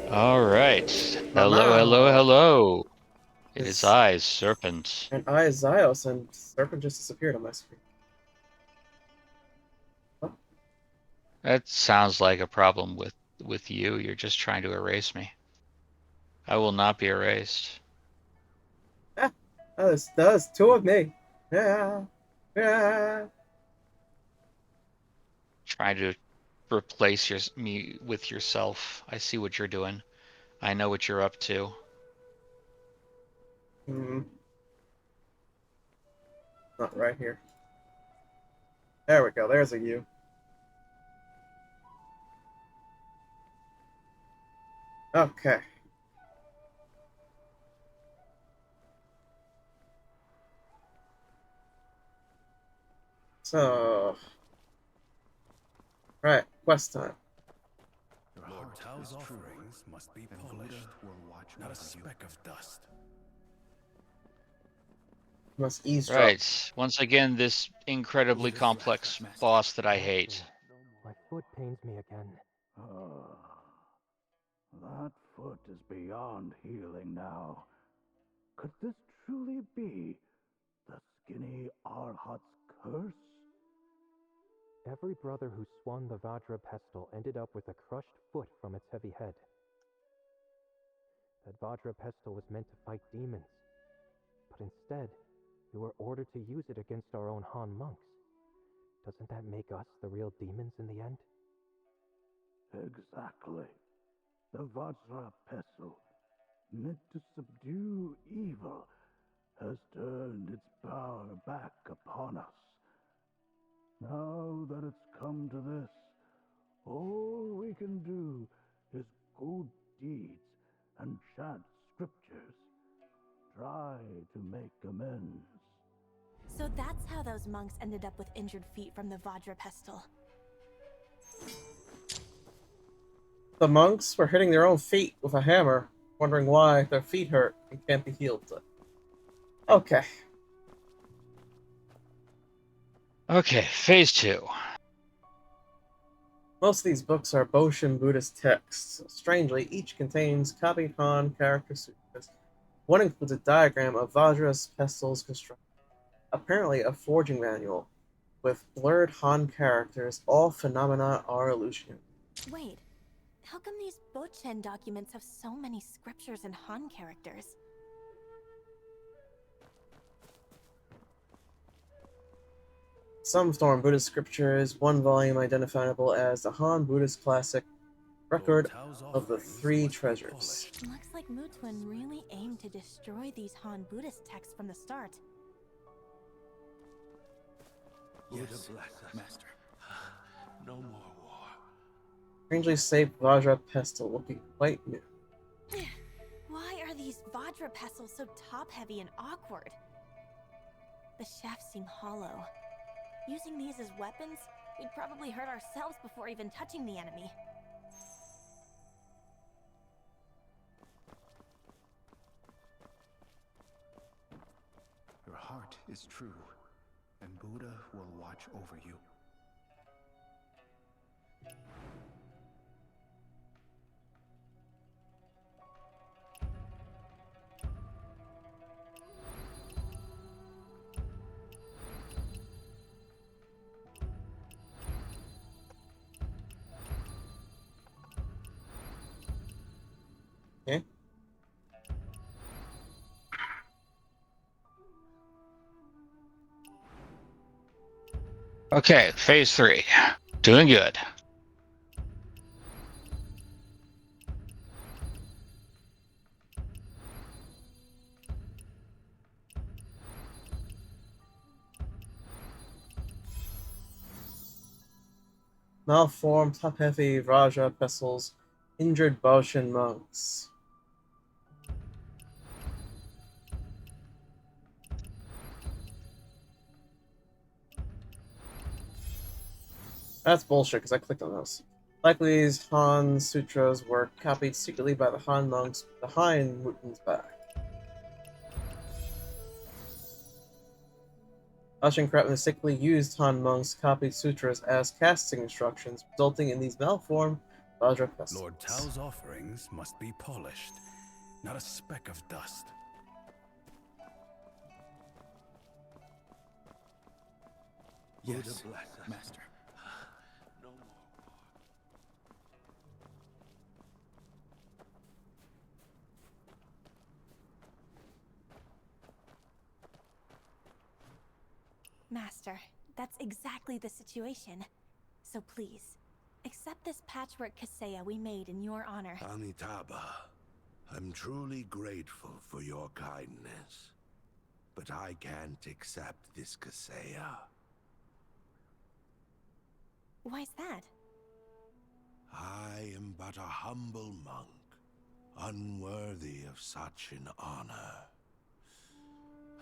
All right. Hello, hello, Mama hello. It is is I, Serpent. and I is Zios, and Serpent just disappeared on my screen. Oh, That sounds like a problem with you. You're just trying to erase me. I will not be erased. ah, that was two of me. Yeah, yeah. Trying to replace me with yourself. I see what you're doing. I know what you're up to. Hmm, not right here. There we go. There's a U. Okay. So, right, quest time. Lord Tao's offerings must be polished, will watch not a speck of dust. Must eavesdrop. Right. Once again, this incredibly complex boss that I hate. My foot pains me again. Ah, that foot is beyond healing now. Could this truly be the skinny Arhat's curse? Every brother who swung the Vajra pestle ended up with a crushed foot from its heavy head. That Vajra pestle was meant to fight demons, but instead, we were ordered to use it against our own Han monks. Doesn't that make us the real demons in the end? Exactly. The Vajra pestle, meant to subdue evil, has turned its power back upon us. Now that it's come to this, all we can do is good deeds and chant scriptures. Try to make amends. So that's how those monks ended up with injured feet from the Vajra pestle. The monks were hitting their own feet with a hammer, wondering why their feet hurt and can't be healed. Okay. Okay, phase two. Most of these books are Boshin Buddhist texts. Strangely, each contains copied Han character sutras. One includes a diagram of Vajra's pestle's construction, apparently a forging manual, with blurred Han characters. All phenomena are illusion. Wait, how come these Bochen documents have so many scriptures and Han characters? Some Storm Buddhist scriptures, one volume identifiable as the Han Buddhist classic Lord Record Tao's of the offerings Three must be Treasures. polished. Looks like Mutuan really aimed to destroy these Han Buddhist texts from the start. Yes, Master. No more war. Strangely shaped Vajra pestle looking quite new. Why are these Vajra pestles so top-heavy and awkward? The shafts seem hollow. Using these as weapons, we'd probably hurt ourselves before even touching the enemy. Your heart is true, and Buddha will watch over you. Okay? Okay, phase three. Doing good. Malformed, top-heavy Vajra pestles, injured Boshin monks. That's bullshit, because I clicked on those. Likely these Han sutras were copied secretly by the Han monks behind Mutin's back. Ashenkrat mistakenly used Han monks' copied sutras as casting instructions, resulting in these malformed Vajra Pestles. Lord Tao's offerings must be polished, not a speck of dust. Yes, Master. No more. Master, that's exactly the situation. So please, accept this patchwork Kaseya we made in your honor. Amitabha, I'm truly grateful for your kindness, but I can't accept this Kaseya. Why's that? I am but a humble monk, unworthy of such an honor.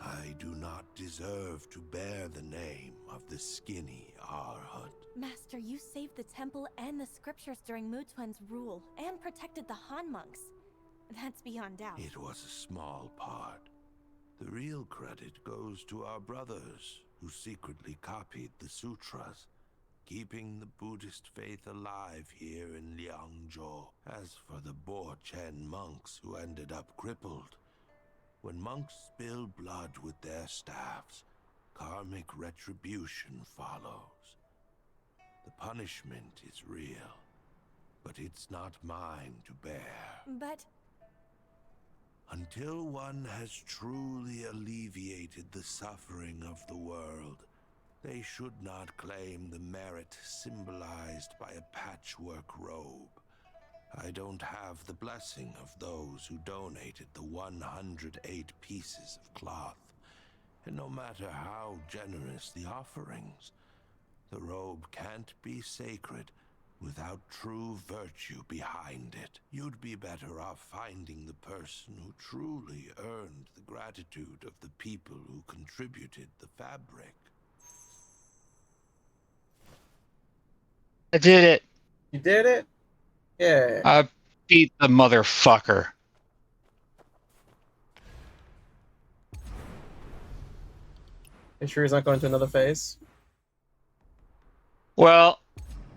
I do not deserve to bear the name of the skinny Arhut. Master, you saved the temple and the scriptures during Mutuan's rule, and protected the Han monks. That's beyond doubt. It was a small part. The real credit goes to our brothers, who secretly copied the sutras, keeping the Buddhist faith alive here in Liangzhou. As for the Bo Chen monks who ended up crippled, when monks spill blood with their staffs, karmic retribution follows. The punishment is real, but it's not mine to bear. But Until one has truly alleviated the suffering of the world, they should not claim the merit symbolized by a patchwork robe. I don't have the blessing of those who donated the 108 pieces of cloth, and no matter how generous the offerings, the robe can't be sacred without true virtue behind it. You'd be better off finding the person who truly earned the gratitude of the people who contributed the fabric. I did it. You did it? Yeah. I beat the motherfucker. You sure he's not going to another phase? Well,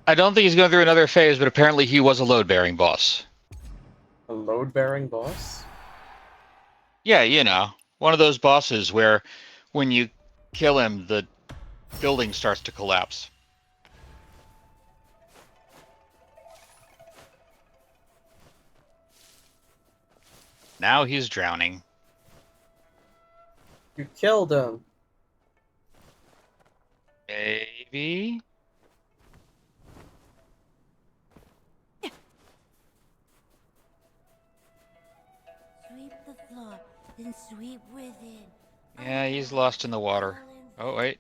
I don't think he's going through another phase, but apparently he was a load-bearing boss. A load-bearing boss? Yeah, you know, one of those bosses where when you kill him, the building starts to collapse. Now he's drowning. You killed him. Maybe? Sweep the floor, then sweep within. Yeah, he's lost in the water. Oh, wait.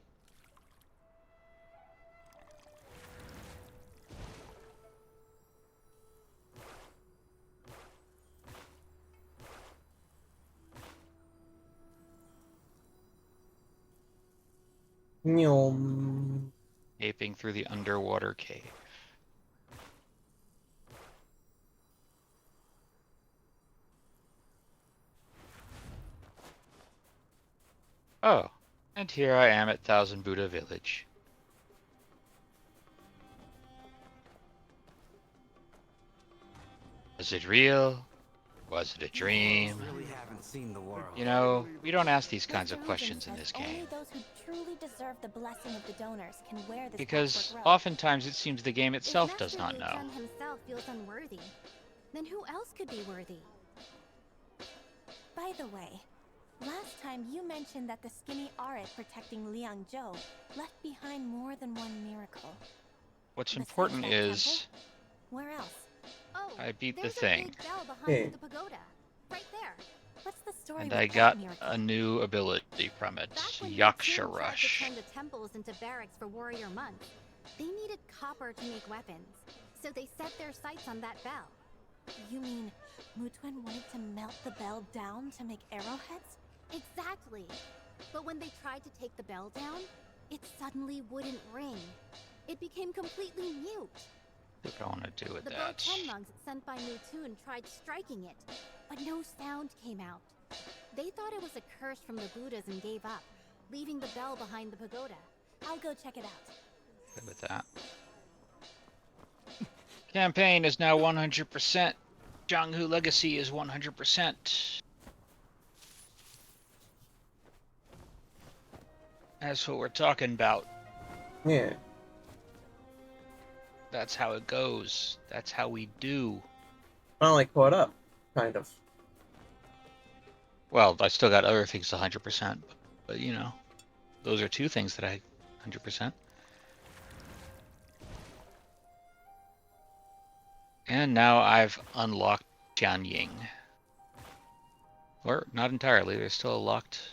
Nyom. Aping through the underwater cave. Oh, and here I am at Thousand Buddha Village. Was it real? Was it a dream? Really haven't seen the world. You know, we don't ask these kinds of Mr. questions in Regan this says game. Only those who truly deserve the blessing of the donors can wear this Because patchwork robe. oftentimes it seems the game If itself Master does not Liu know. Kang himself feels unworthy, then who else could be worthy? By the way, last time you mentioned that the skinny arid protecting Liangzhou left behind more than one miracle. What's Besides important that is temple? Where else? Oh, I beat the there's a thing. big bell behind Hey. the pagoda, right there. What's the story And with I that got miracle? a new ability from it, Back when Yaksha Wu Qin tried to Rush. turn the temples into barracks for warrior monks, they needed copper to make weapons, so they set their sights on that bell. You mean Mutuan wanted to melt the bell down to make arrowheads? Exactly. But when they tried to take the bell down, it suddenly wouldn't ring. It became completely mute. What do I want to do with The Bo that? Chen monks sent by Mutun tried striking it, but no sound came out. They thought it was a curse from the Buddhas and gave up, leaving the bell behind the pagoda. I'll go check it out. Good with that. Campaign is now 100%. Jianghu Legacy is 100%. That's what we're talking about. Yeah. That's how it goes. That's how we do. Finally caught up, kind of. Well, I still got other things 100%, but you know, those are two things that I 100%. And now I've unlocked Jianying. Or not entirely. There's still a locked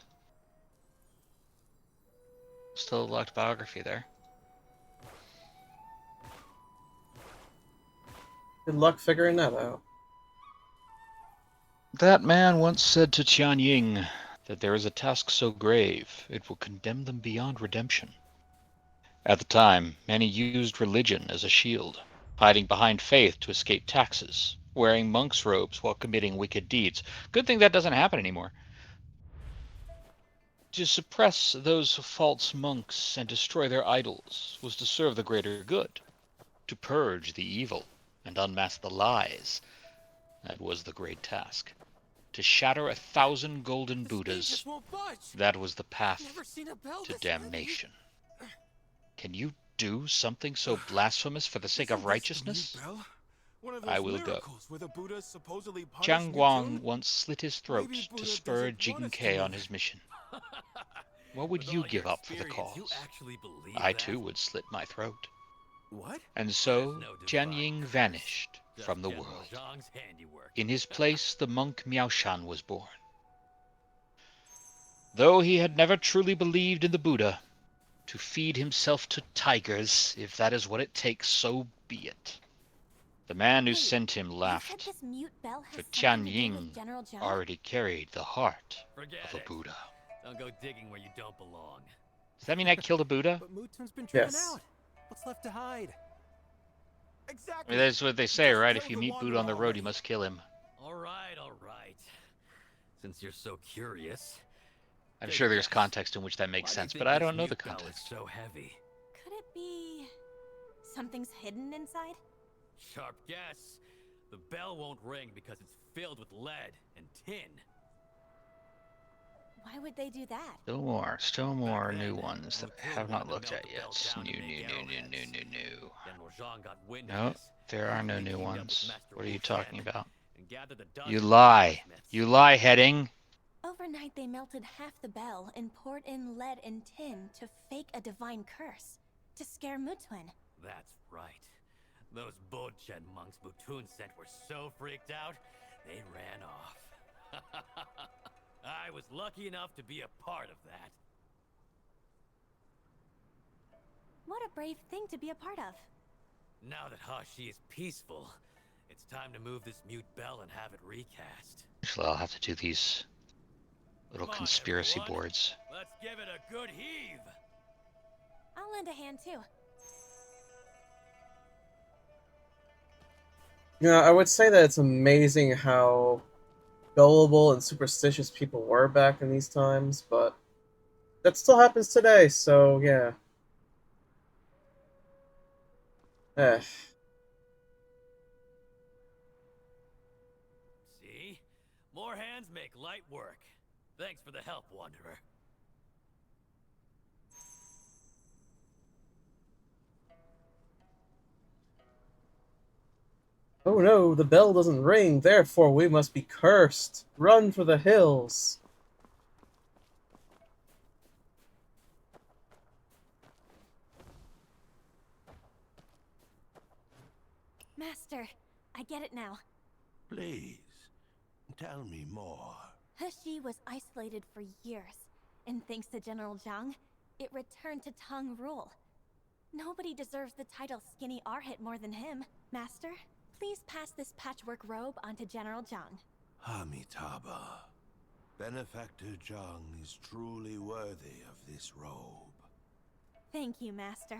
biography there. Good luck figuring that out. That man once said to Tianying that there is a task so grave it will condemn them beyond redemption. At the time, many used religion as a shield, hiding behind faith to escape taxes, wearing monk's robes while committing wicked deeds. Good thing that doesn't happen anymore. To suppress those false monks and destroy their idols was to serve the greater good, to purge the evil and unmask the lies. That was the great task. To shatter 1,000 golden Buddhas, that was the path to damnation. Can you do something so blasphemous for the sake of righteousness? I will go. Jiang Guang once slit his throat to spur Jing Ke on his mission. What would you give up for the cause? I too would slit my throat. And so Jianying vanished from the world. In his place, the monk Miaoshan was born. Though he had never truly believed in the Buddha, to feed himself to tigers, if that is what it takes, so be it. The man who sent him laughed, for Tianying already carried the heart of a Buddha. Don't go digging where you don't belong. Does that mean I killed a Buddha? But Mutun's been driven Yes. out. What's left to hide? I mean, that's what they say, right? If you meet Buddha on the road, you must kill him. All right, all right. Since you're so curious, I'm sure there's context in which that makes sense, but I don't know the context. So heavy. Could it be something's hidden inside? Sharp guess. The bell won't ring because it's filled with lead and tin. Why would they do that? Still more new ones that I have not looked at yet. New. General Zhang got wind No, of this. there are no He new teamed up with ones. Master What are you Wu talking Fan about? and gathered the You dozens of lie. blacksmiths. You lie, Heading. Overnight, they melted half the bell and poured in lead and tin to fake a divine curse, to scare Mutun. That's right. Those Bochen monks Mutun sent were so freaked out, they ran off. I was lucky enough to be a part of that. What a brave thing to be a part of. Now that Hashi is peaceful, it's time to move this mute bell and have it recast. Actually, I'll have to do these little Come on, conspiracy everyone. boards. Let's give it a good heave. I'll lend a hand too. You know, I would say that it's amazing how gullible and superstitious people were back in these times, but that still happens today, so yeah. Eh. See? More hands make light work. Thanks for the help, Wanderer. Oh no, the bell doesn't ring, therefore we must be cursed. Run for the hills. Master, I get it now. Please, tell me more. Heshi was isolated for years, and thanks to General Zhang, it returned to Tang rule. Nobody deserves the title Skinny Arhit more than him. Master, please pass this patchwork robe onto General Zhang. Amitabha. Benefactor Zhang is truly worthy of this robe. Thank you, Master.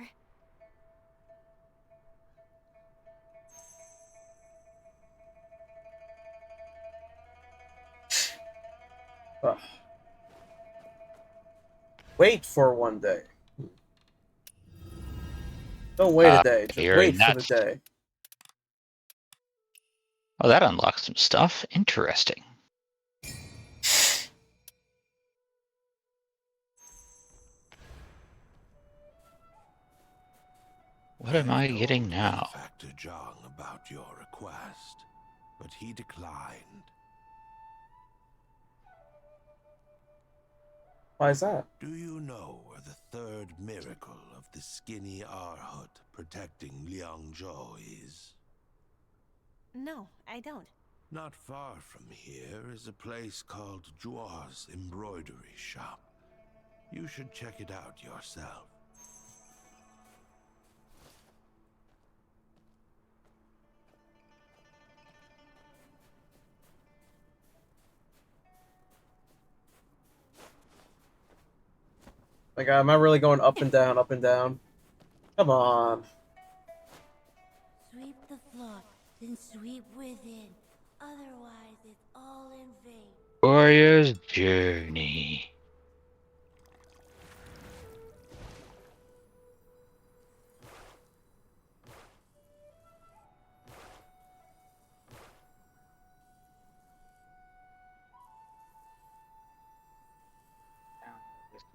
Ugh. Wait for one day. Don't wait a day, just Hearing wait for that the day. Oh, that unlocks some stuff. Interesting. What am I getting now? Benefactor Zhang about your request, but he declined. Why is that? Do you know where the third miracle of the skinny Arhut protecting Liangzhou is? No, I don't. Not far from here is a place called Zhuo's Embroidery Shop. You should check it out yourself. My God, am I really going up and down, up and down? Come on. Sweep the floor, then sweep within. Otherwise, it's all in vain. Warrior's Journey.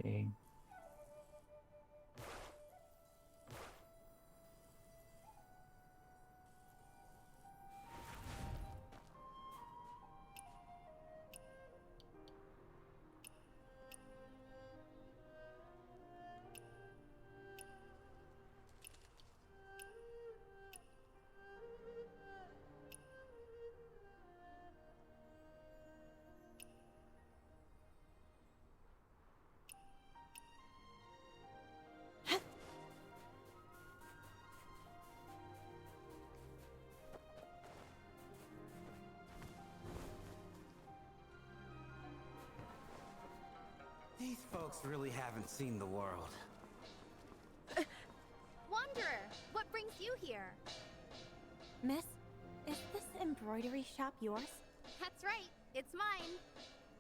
Okay. These folks really haven't seen the world. Wanderer, what brings you here? Miss, is this embroidery shop yours? That's right, it's mine.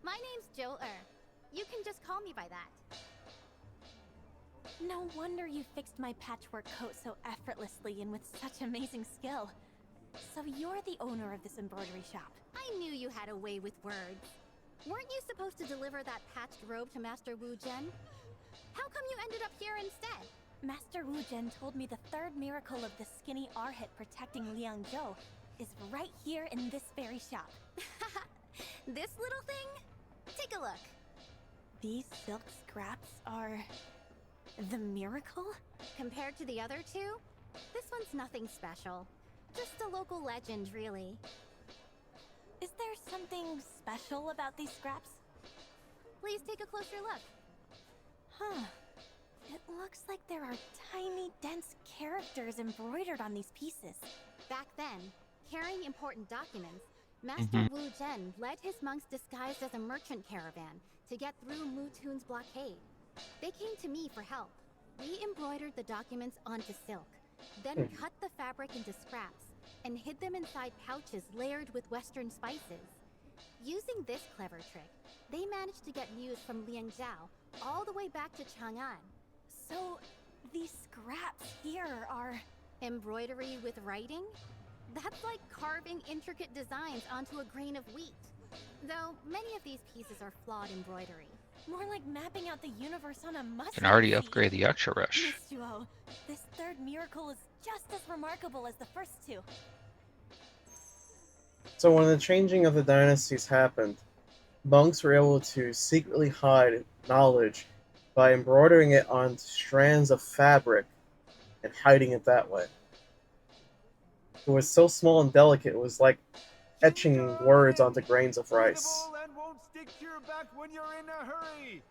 My name's Joe-er. You can just call me by that. No wonder you fixed my patchwork coat so effortlessly and with such amazing skill. So you're the owner of this embroidery shop. I knew you had a way with words. Weren't you supposed to deliver that patched robe to Master Wu Zhen? How come you ended up here instead? Master Wu Zhen told me the third miracle of the skinny Arhit protecting Liangzhou is right here in this very shop. This little thing? Take a look. These silk scraps are... the miracle? Compared to the other two, this one's nothing special. Just a local legend, really. Is there something special about these scraps? Please take a closer look. Huh. It looks like there are tiny, dense characters embroidered on these pieces. Back then, carrying important documents, Master Wu Zhen led his monks disguised as a merchant caravan to get through Mutun's blockade. They came to me for help. We embroidered the documents onto silk, then cut the fabric into scraps, and hid them inside pouches layered with Western spices. Using this clever trick, they managed to get news from Liangzhou all the way back to Chang'an. So, these scraps here are... embroidery with writing? That's like carving intricate designs onto a grain of wheat. Though, many of these pieces are flawed embroidery. More like mapping out the universe on a mustard Can already seed. upgrade the Yaksha Rush. Miss Zhuo, this third miracle is just as remarkable as the first two. So when the changing of the dynasties happened, monks were able to secretly hide knowledge by embroidering it on strands of fabric and hiding it that way. It was so small and delicate, it was like etching words onto grains of rice. And won't stick to your back when you're in a hurry.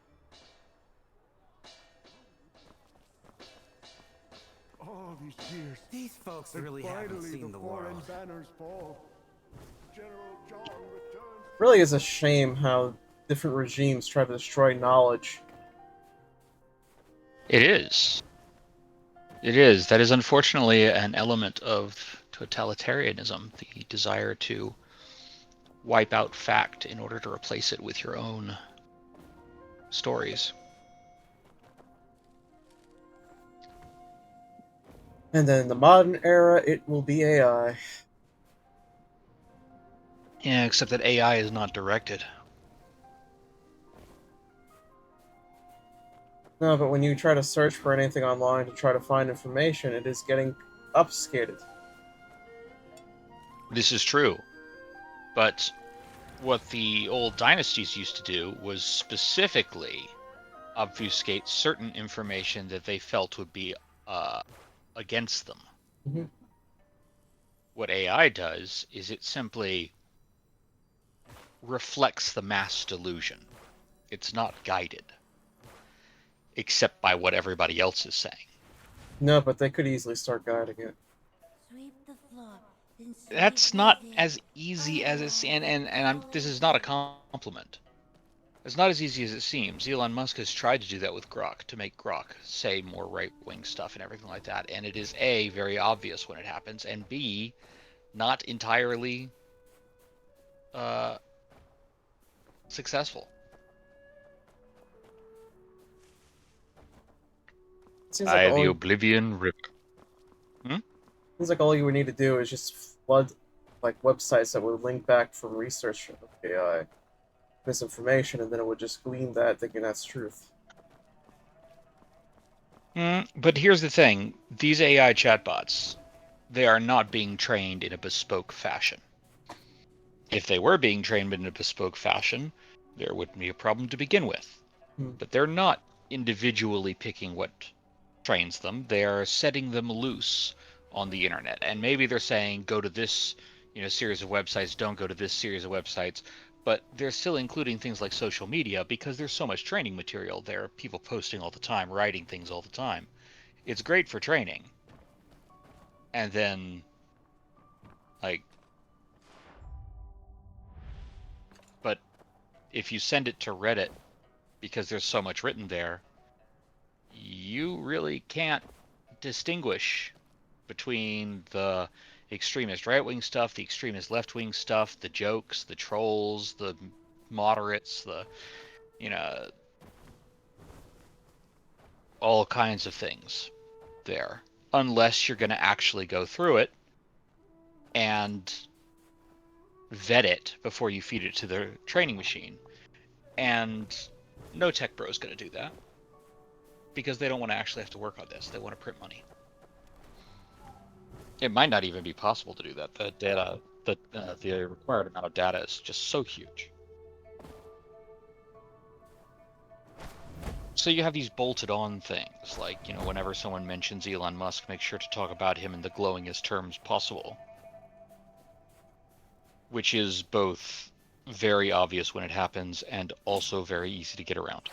All these years. These folks and really haven't finally seen the foreign world. banners fall. General Zhang returns. Really is a shame how different regimes try to destroy knowledge. It is. It is. That is unfortunately an element of totalitarianism, the desire to wipe out fact in order to replace it with your own stories. And then in the modern era, it will be AI. Yeah, except that AI is not directed. No, but when you try to search for anything online to try to find information, it is getting obfuscated. This is true. But what the old dynasties used to do was specifically obfuscate certain information that they felt would be against them. Mm-hmm. What AI does is it simply reflects the mass delusion. It's not guided, except by what everybody else is saying. No, but they could easily start guiding it. Sweep the floor, then sweep That's not within. as easy as it's and this is not a compliment. It's not as easy as it seems. Elon Musk has tried to do that with Grok, to make Grok say more right-wing stuff and everything like that, and it is A, very obvious when it happens, and B, not entirely successful. Seems like The Oblivion River. Seems like all you would need to do is just flood like websites that would link back from research of AI misinformation, and then it would just glean that, thinking that's truth. But here's the thing: these AI chatbots, they are not being trained in a bespoke fashion. If they were being trained in a bespoke fashion, there wouldn't be a problem to begin with. But they're not individually picking what trains them. They are setting them loose on the internet, and maybe they're saying go to this, series of websites, don't go to this series of websites. But they're still including things like social media because there's so much training material there. People posting all the time, writing things all the time. It's great for training. And then, but if you send it to Reddit because there's so much written there, you really can't distinguish between the extremist right-wing stuff, the extremist left-wing stuff, the jokes, the trolls, the moderates, all kinds of things there, unless you're going to actually go through it and vet it before you feed it to the training machine. And no tech bro is going to do that because they don't want to actually have to work on this. They want to print money. It might not even be possible to do that. The data, the required amount of data is just so huge. So you have these bolted-on things, like, whenever someone mentions Elon Musk, make sure to talk about him in the glowingest terms possible. Which is both very obvious when it happens and also very easy to get around.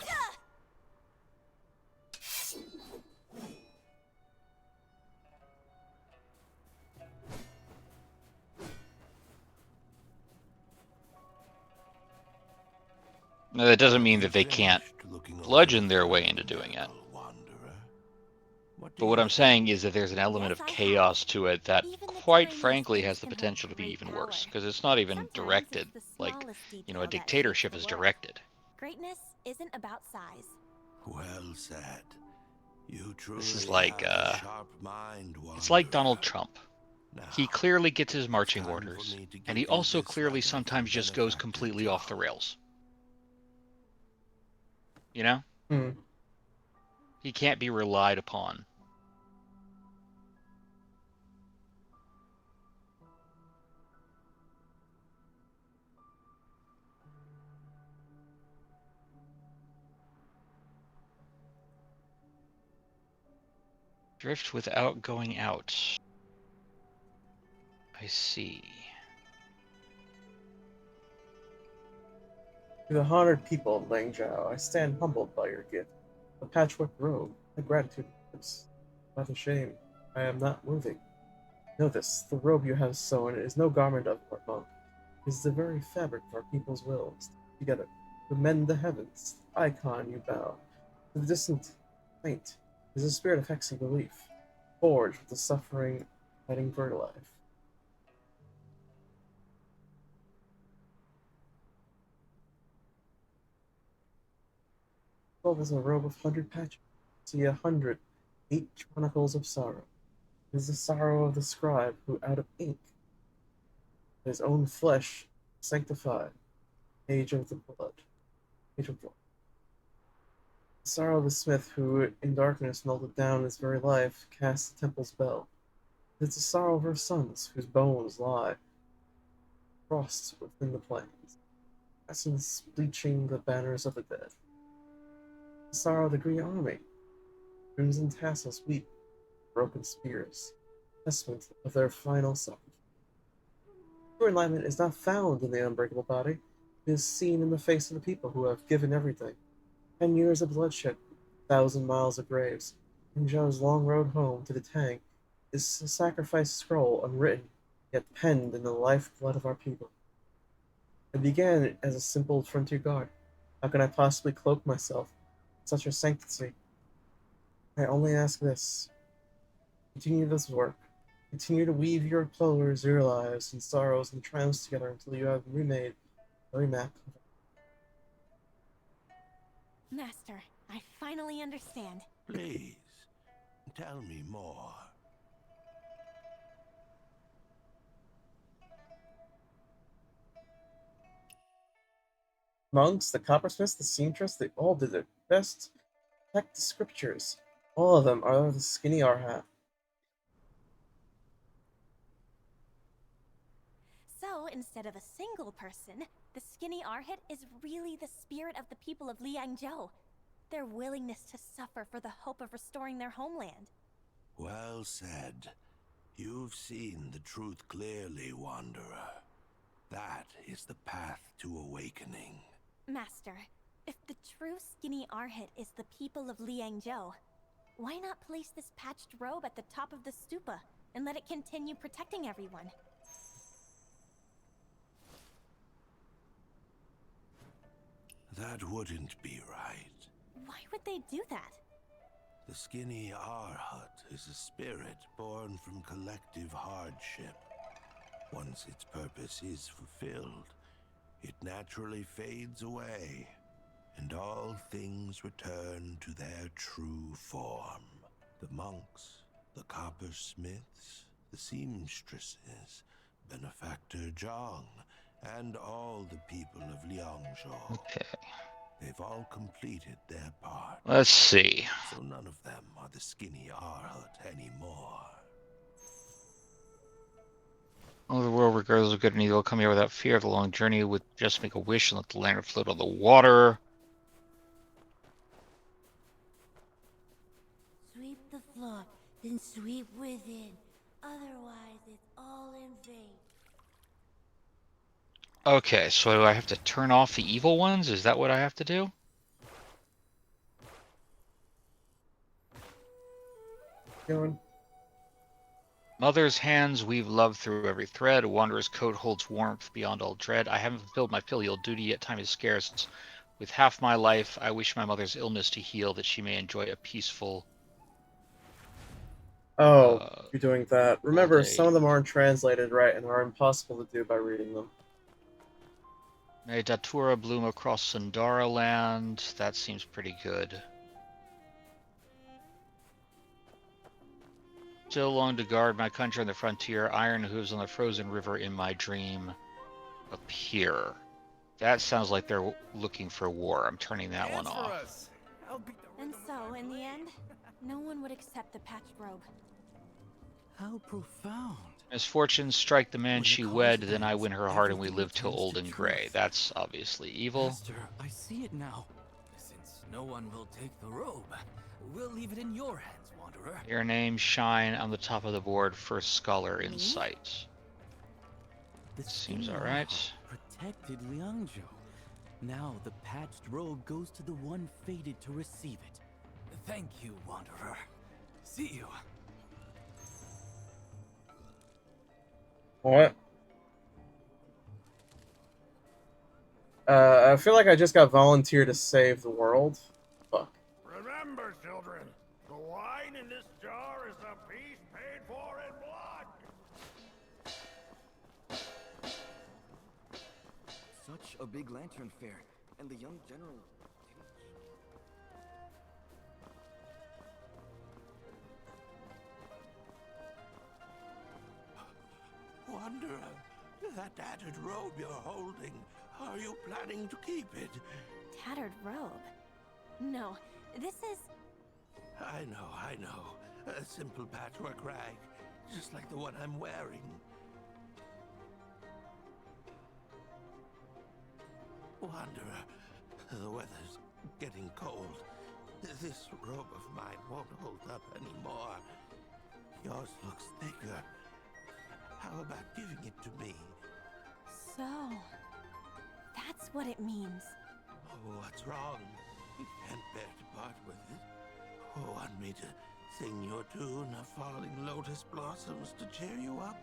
Now, that doesn't mean that they can't bludgeon their way into doing it. But what I'm saying is that there's an element of chaos to it that, quite frankly, has the potential to be even worse. Because it's not even directed like, a dictatorship is directed. Greatness isn't about size. Well said. You truly This is like, have a sharp mind, it's like Wanderer. Donald Trump. He clearly gets his marching orders, and he also clearly sometimes just goes completely off the rails. He can't be relied upon. Drift without going out. I see. To the honored people of Langzhou, I stand humbled by your gift. A patchwork robe, a gratitude lips. Not a shame, I am not moving. Know this, the robe you have sewn is no garment of our monk. It is the very fabric of our people's wills. Together, to mend the heavens, icon you bow. To the distant faint is the spirit of Hexy belief, forged with the suffering fighting for life. Is a robe of 100 patches. See 108 chronicles of sorrow. It is the sorrow of the scribe who, out of ink, his own flesh, sanctified. Age of the blood. Age of blood. The sorrow of the smith who in darkness melted down his very life cast the temple's bell. It is the sorrow of her sons whose bones lie frost within the plains, essence bleaching the banners of the dead. The sorrow of the Green Army, crimson tassels weep broken spears, testament of their final sacrifice. True enlightenment is not found in the unbreakable body, it is seen in the face of the people who have given everything. 10 years of bloodshed, 1,000 miles of graves, and Zhou's long road home to the Tang is a sacrifice scroll unwritten, yet penned in the lifeblood of our people. I began as a simple frontier guard. How can I possibly cloak myself in such a sanctity? I only ask this. Continue this work. Continue to weave your plovers, your lives, and sorrows and triumphs together until you have remade every map. Master, I finally understand. Please, tell me more. Monks, the coppersmiths, the seamstress, they all did their best to protect the scriptures. All of them are the skinny Arhat. So, instead of a single person, the skinny Arhat is really the spirit of the people of Liangzhou. Their willingness to suffer for the hope of restoring their homeland. Well said. You've seen the truth clearly, Wanderer. That is the path to awakening. Master, if the true skinny Arhat is the people of Liangzhou, why not place this patched robe at the top of the stupa and let it continue protecting everyone? That wouldn't be right. Why would they do that? The skinny Arhat is a spirit born from collective hardship. Once its purpose is fulfilled, it naturally fades away, and all things return to their true form. The monks, the coppersmiths, the seamstresses, Benefactor Zhang, and all the people of Liangzhou. Okay. They've all completed their part. Let's see. So none of them are the skinny Arhat anymore. All the world, regardless of good and evil, come here without fear of the long journey. With just make a wish and let the lantern float on the water. Sweep the floor, then sweep within. Otherwise, it's all in vain. Okay, so do I have to turn off the evil ones? Is that what I have to do? Going. Mother's hands weave love through every thread. A wanderer's coat holds warmth beyond all dread. I haven't fulfilled my filial duty, yet time is scarce. With half my life, I wish my mother's illness to heal, that she may enjoy a peaceful... Oh, you're doing that. Remember, day. some of them aren't translated right and are impossible to do by reading them. May Datura bloom across Sundara land. That seems pretty good. Still long to guard my country on the frontier. Iron hooves on the frozen river in my dream appear. That sounds like they're looking for war. I'm turning that one off. And so, in the end, no one would accept the patched robe. How profound. Misfortunes strike the man she wed, then I win her heart and we live till old and gray. That's obviously evil. Master, I see it now. Since no one will take the robe, we'll leave it in your hands, Wanderer. Your name shine on the top of the board, first scholar in sight. Seems alright. Protected Liangzhou. Now the patched robe goes to the one fated to receive it. Thank you, Wanderer. See you. What? I feel like I just got volunteered to save the world. Fuck. Remember, children, the wine in this jar is a piece paid for in blood. Such a big lantern fair, and the young general didn't... Wanderer, That tattered robe you're holding, are you planning to keep it? Tattered robe? No, this is... I know. A simple patchwork rag, just like the one I'm wearing. Wanderer, the weather's getting cold. This robe of mine won't hold up anymore. Yours looks thicker. How about giving it to me? So... that's what it means. Oh, what's wrong? You can't bear to part with it. Oh, want me to sing your tune of falling lotus blossoms to cheer you up?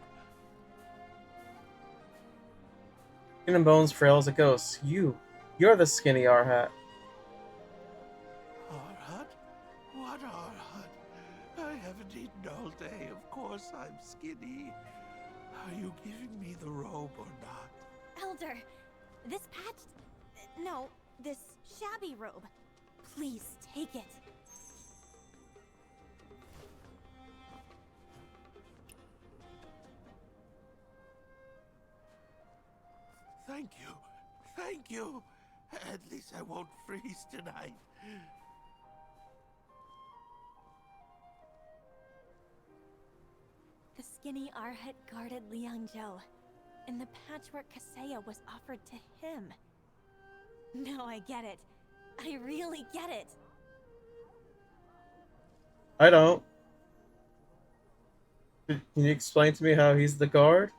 Skin and bones, frail as a ghost. You're the skinny Arhat. Arhat? What Arhat? I haven't eaten all day. Of course I'm skinny. Are you giving me the robe or not? Elder, this patched... no, this shabby robe. Please, take it. Thank you. Thank you. At least I won't freeze tonight. The skinny Arhat guarded Liangzhou, and the patchwork Kaseya was offered to him. Now I get it. I really get it. I don't. Can you explain to me how he's the guard?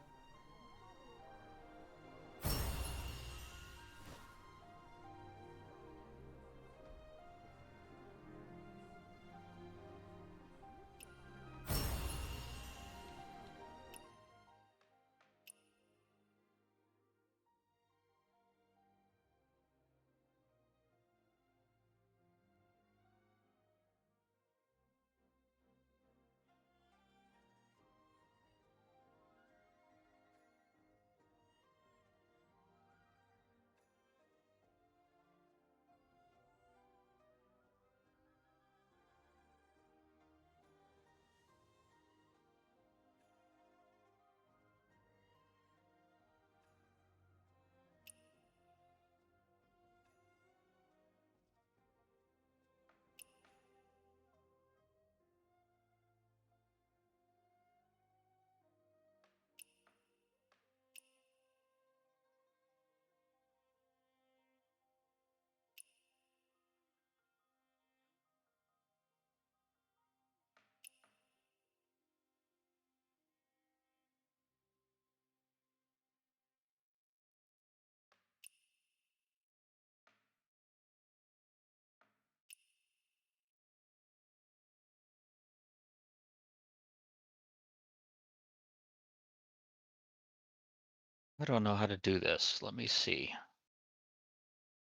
I don't know how to do this. Let me see.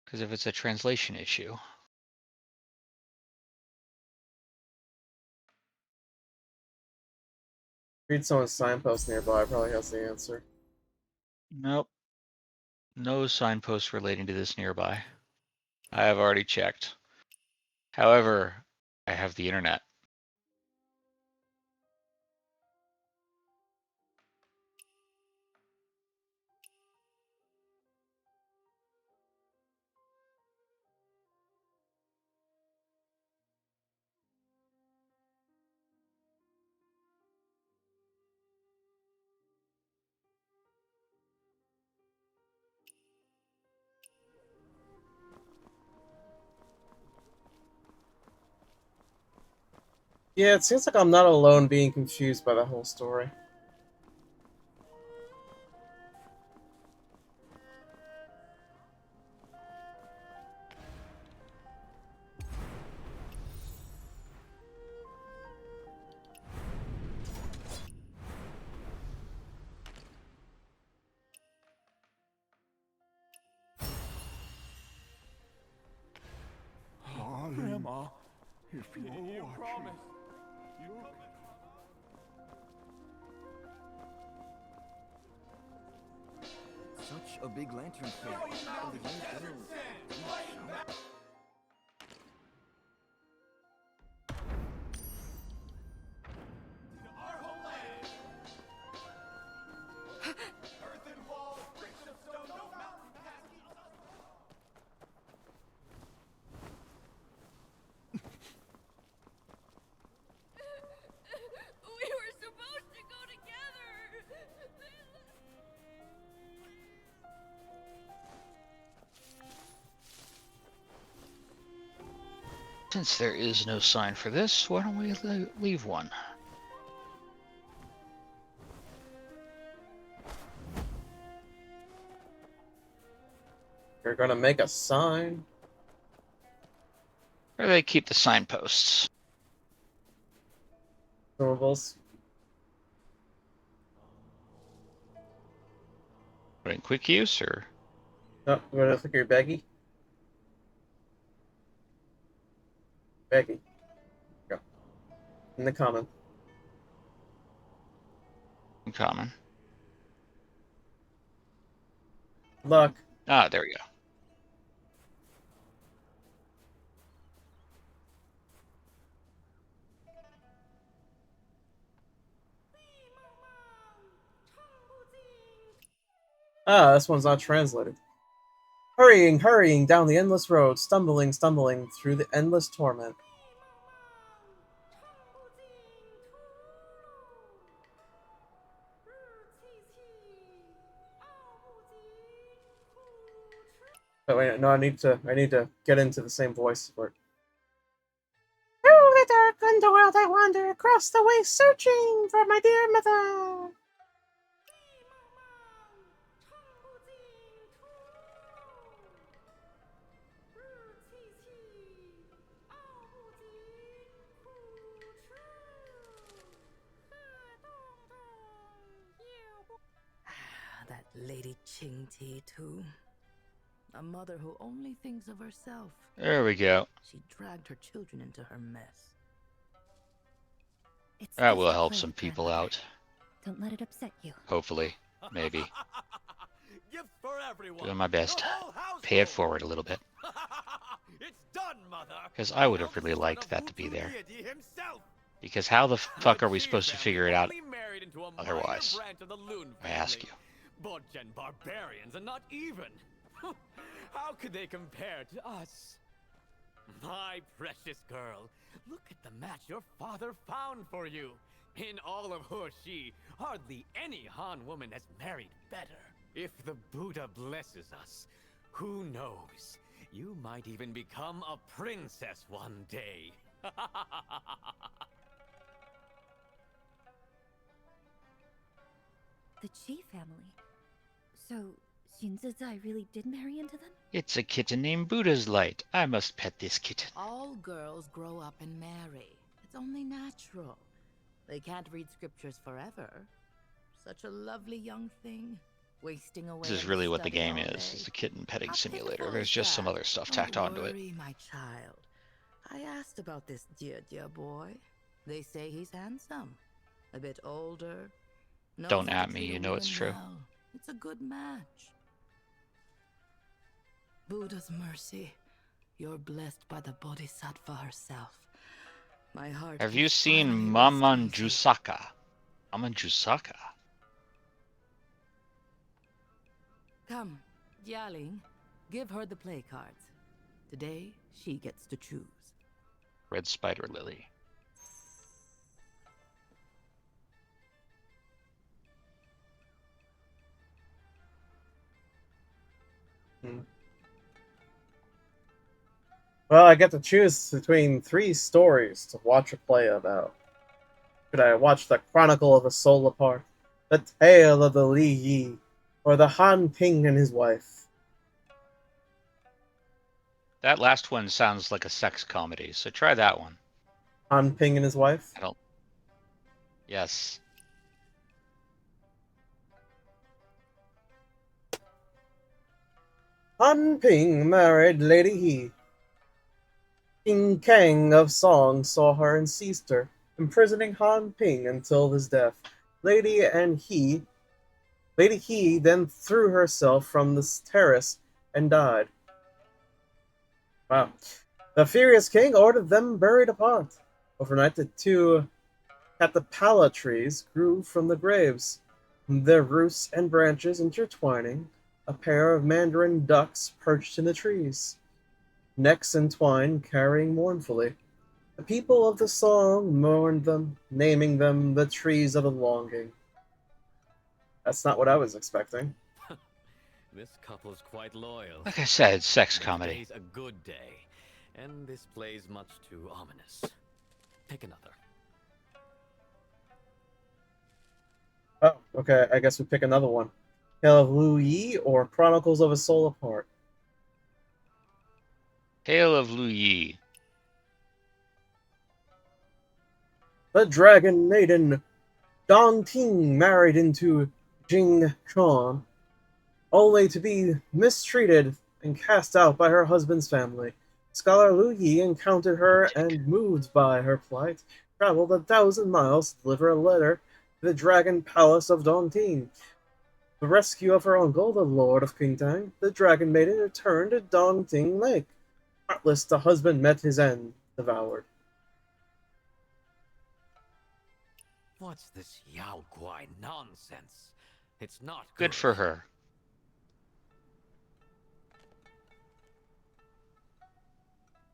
Because if it's a translation issue. Read someone's signpost nearby, probably has the answer. Nope. No signposts relating to this nearby. I have already checked. However, I have the internet. Yeah, it seems like I'm not alone being confused by the whole story. Grandma, if you're watching, promise. Such a big lantern fair. And the young general... Earthen wall Since there is no sign for this, why don't we leave one? You're gonna make a sign? Where do they keep the signposts? Consumables. In quick use, or? No, I'm gonna click your baggie. Baggie. Go. In the common. In common. Luck. Ah, there we go. Ah, this one's not translated. Hurrying, hurrying down the endless road, stumbling, stumbling through the endless torment. But wait, no, I need to get into the same voice for it. Through the dark underworld I wander, across the waste, searching for my dear mother. That Lady Qing Ti too. A mother who only thinks of herself. There we go. She dragged her children into her mess. That will help some people out. Don't let it upset you. Hopefully. Maybe. Gifts for everyone. Doing my best. The whole Pay it forward a little bit. It's done, Mother. Because I would have really liked that to be there. Deity himself. Because how the fuck are we supposed to figure it out Only married into a minor otherwise? branch of the Loon I ask family. you. Bodgen barbarians and not even. How could they compare to us? My precious girl, look at the match your father found for you. In all of Hoshi, hardly any Han woman has married better. If the Buddha blesses us, who knows? You might even become a princess one day. The Qi family. So, Xin Zizai really did marry into them? It's a kitten named Buddha's Light. I must pet this kitten. All girls grow up and marry. It's only natural. They can't read scriptures forever. Such a lovely young thing, wasting away. This is on really what the study game all is. day. It's a kitten petting How simulator. pitiful There's is just some that? other stuff Don't tacked onto it. worry, my child. I asked about this dear boy. They say he's handsome, a bit older. knows Don't how to at me, treat a you know it's woman true. well. It's a good match. Buddha's mercy. You're blessed by the Bodhisattva herself. My heart. Have can you seen finally rest easy. Mamanjusaka? Mamanjusaka? Come, Jialing, give her the play cards. Today, she gets to choose. Red Spider Lily. Well, I get to choose between 3 stories to watch a play about. Could I watch The Chronicle of a Soul Apart, The Tale of the Li Yi, or The Han Ping and His Wife? That last one sounds like a sex comedy, so try that one. Han Ping and His Wife? I don't. Yes. Han Ping married Lady He. King Kang of Song saw her and seized her, imprisoning Han Ping until his death. Lady He then threw herself from the terrace and died. Wow. The furious king ordered them buried apart. Overnight, the 2 catapala trees grew from the graves, their roots and branches intertwining. A pair of mandarin ducks perched in the trees, necks entwined, carrying mournfully. The people of the song mourned them, naming them the trees of the longing. That's not what I was expecting. This couple's quite loyal. Like I said, sex comedy. Today's a good day. and this play's much too ominous. Pick another. Oh, okay. I guess we pick another one. Tale of Lu Yi or Chronicles of a Soul Apart? Tale of Lu Yi. The Dragon Maiden Dong Ting married into Jing Chuan, only to be mistreated and cast out by her husband's family. Scholar Lu Yi encountered her and, moved by her plight, traveled 1,000 miles to deliver a letter to the Dragon Palace of Dongting. The rescue of her uncle, the Lord of Qingtang, the Dragon Maiden returned to Dongting Lake. Heartless, the husband met his end, devoured. What's this Yao Guai nonsense? It's not Good for her.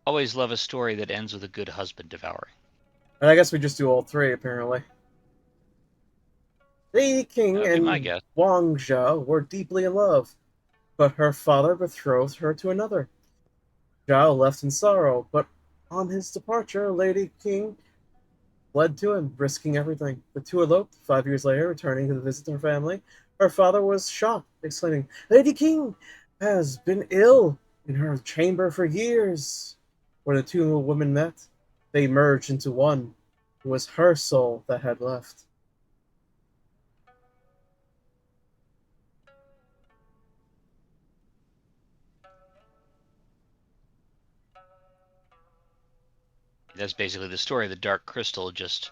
Always love a story that ends with a good husband devouring. And I guess we just do all three, apparently. Lady King and Wang Zhao were deeply in love, but her father betrothed her to another. Zhao left in sorrow, but on his departure, Lady King fled to him, risking everything. The two eloped. 5 years later, returning to visit her family, her father was shocked, exclaiming, "Lady King has been ill in her chamber for years." When the two women met, they merged into one. It was her soul that had left. That's basically the story of the Dark Crystal, just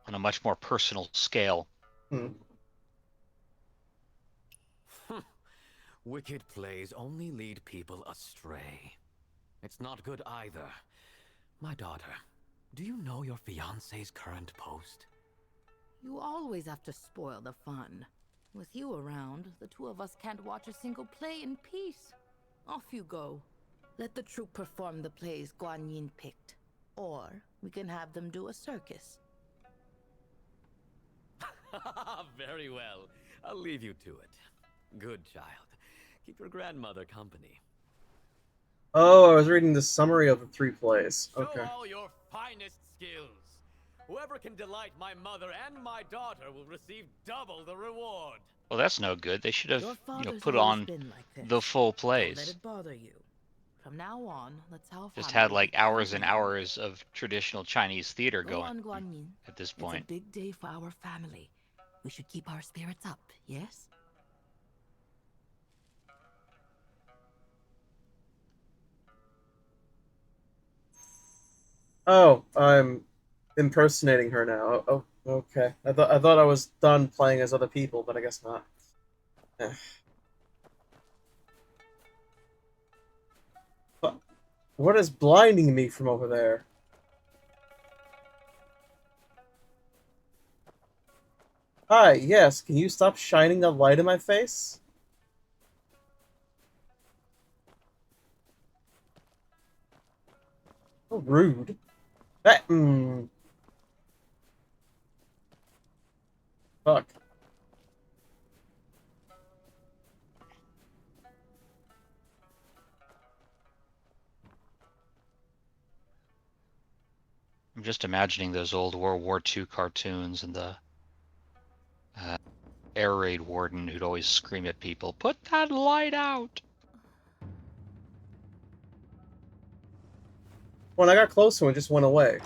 on a much more personal scale. Wicked plays only lead people astray. It's not good either. My daughter, do you know your fiancé's current post? You always have to spoil the fun. With you around, the two of us can't watch a single play in peace. Off you go. Let the troupe perform the plays Guan Yin picked. Or we can have them do a circus. Very well. I'll leave you to it. Good child. Keep your grandmother company. Oh, I was reading the summary of the three plays. Show Okay. all your finest skills. Whoever can delight my mother and my daughter will receive double the reward. Well, that's no good. They should have, father's put always on been like this. the full Don't let plays. it bother you. From now on, let's have Just family had like be hours proud and of you. hours of traditional Chinese theater Go going on, Guan Yin. at this It's a point. big day for our family. We should keep our spirits up, yes? Oh, I'm impersonating her now. Oh, okay. I thought I was done playing as other people, but I guess not. Eh. What is blinding me from over there? Hi, yes, can you stop shining a light in my face? So rude. Fuck. I'm just imagining those old World War II cartoons and the air raid warden who'd always scream at people, "Put that light out!" When I got close to him, it just went away.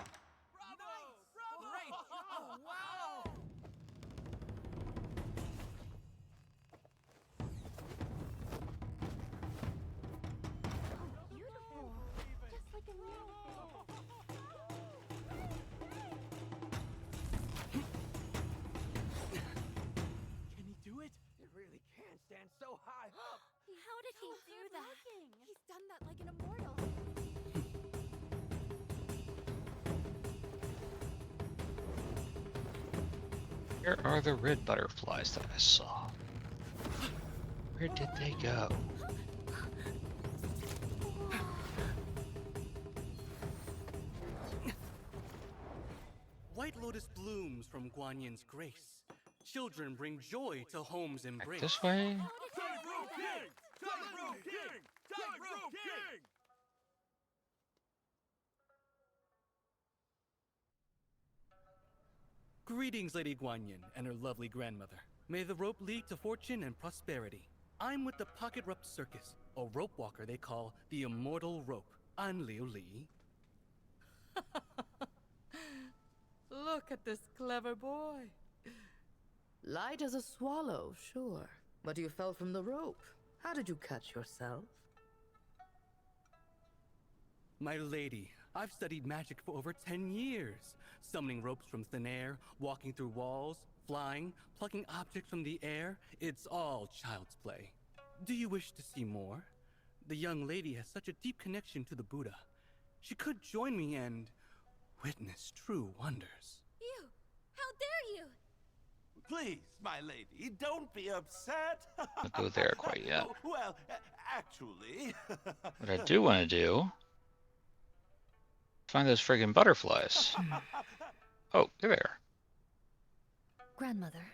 Can he do it? He really can stand so high up. How did he do that? He's done that like an immortal. Where are the red butterflies that I saw? Where did they go? White lotus blooms from Guan Yin's grace. Children bring joy to home's embrace. This way? Tightrope King! Tightrope King! Tightrope King! Greetings, Lady Guanyin and her lovely grandmother. May the rope lead to fortune and prosperity. I'm with the Pocket Rope Circus, a rope walker they call the Immortal Rope. I'm Liu Li. Look at this clever boy. Light as a swallow, sure. But you fell from the rope. How did you catch yourself? My lady, I've studied magic for over 10 years. Summoning ropes from thin air, walking through walls, flying, plucking objects from the air. It's all child's play. Do you wish to see more? The young lady has such a deep connection to the Buddha. She could join me and witness true wonders. You! How dare you! Please, my lady, don't be upset. Don't go there quite yet. Well, actually... What I do want to do... Find those friggin' butterflies. Oh, they're there. Grandmother,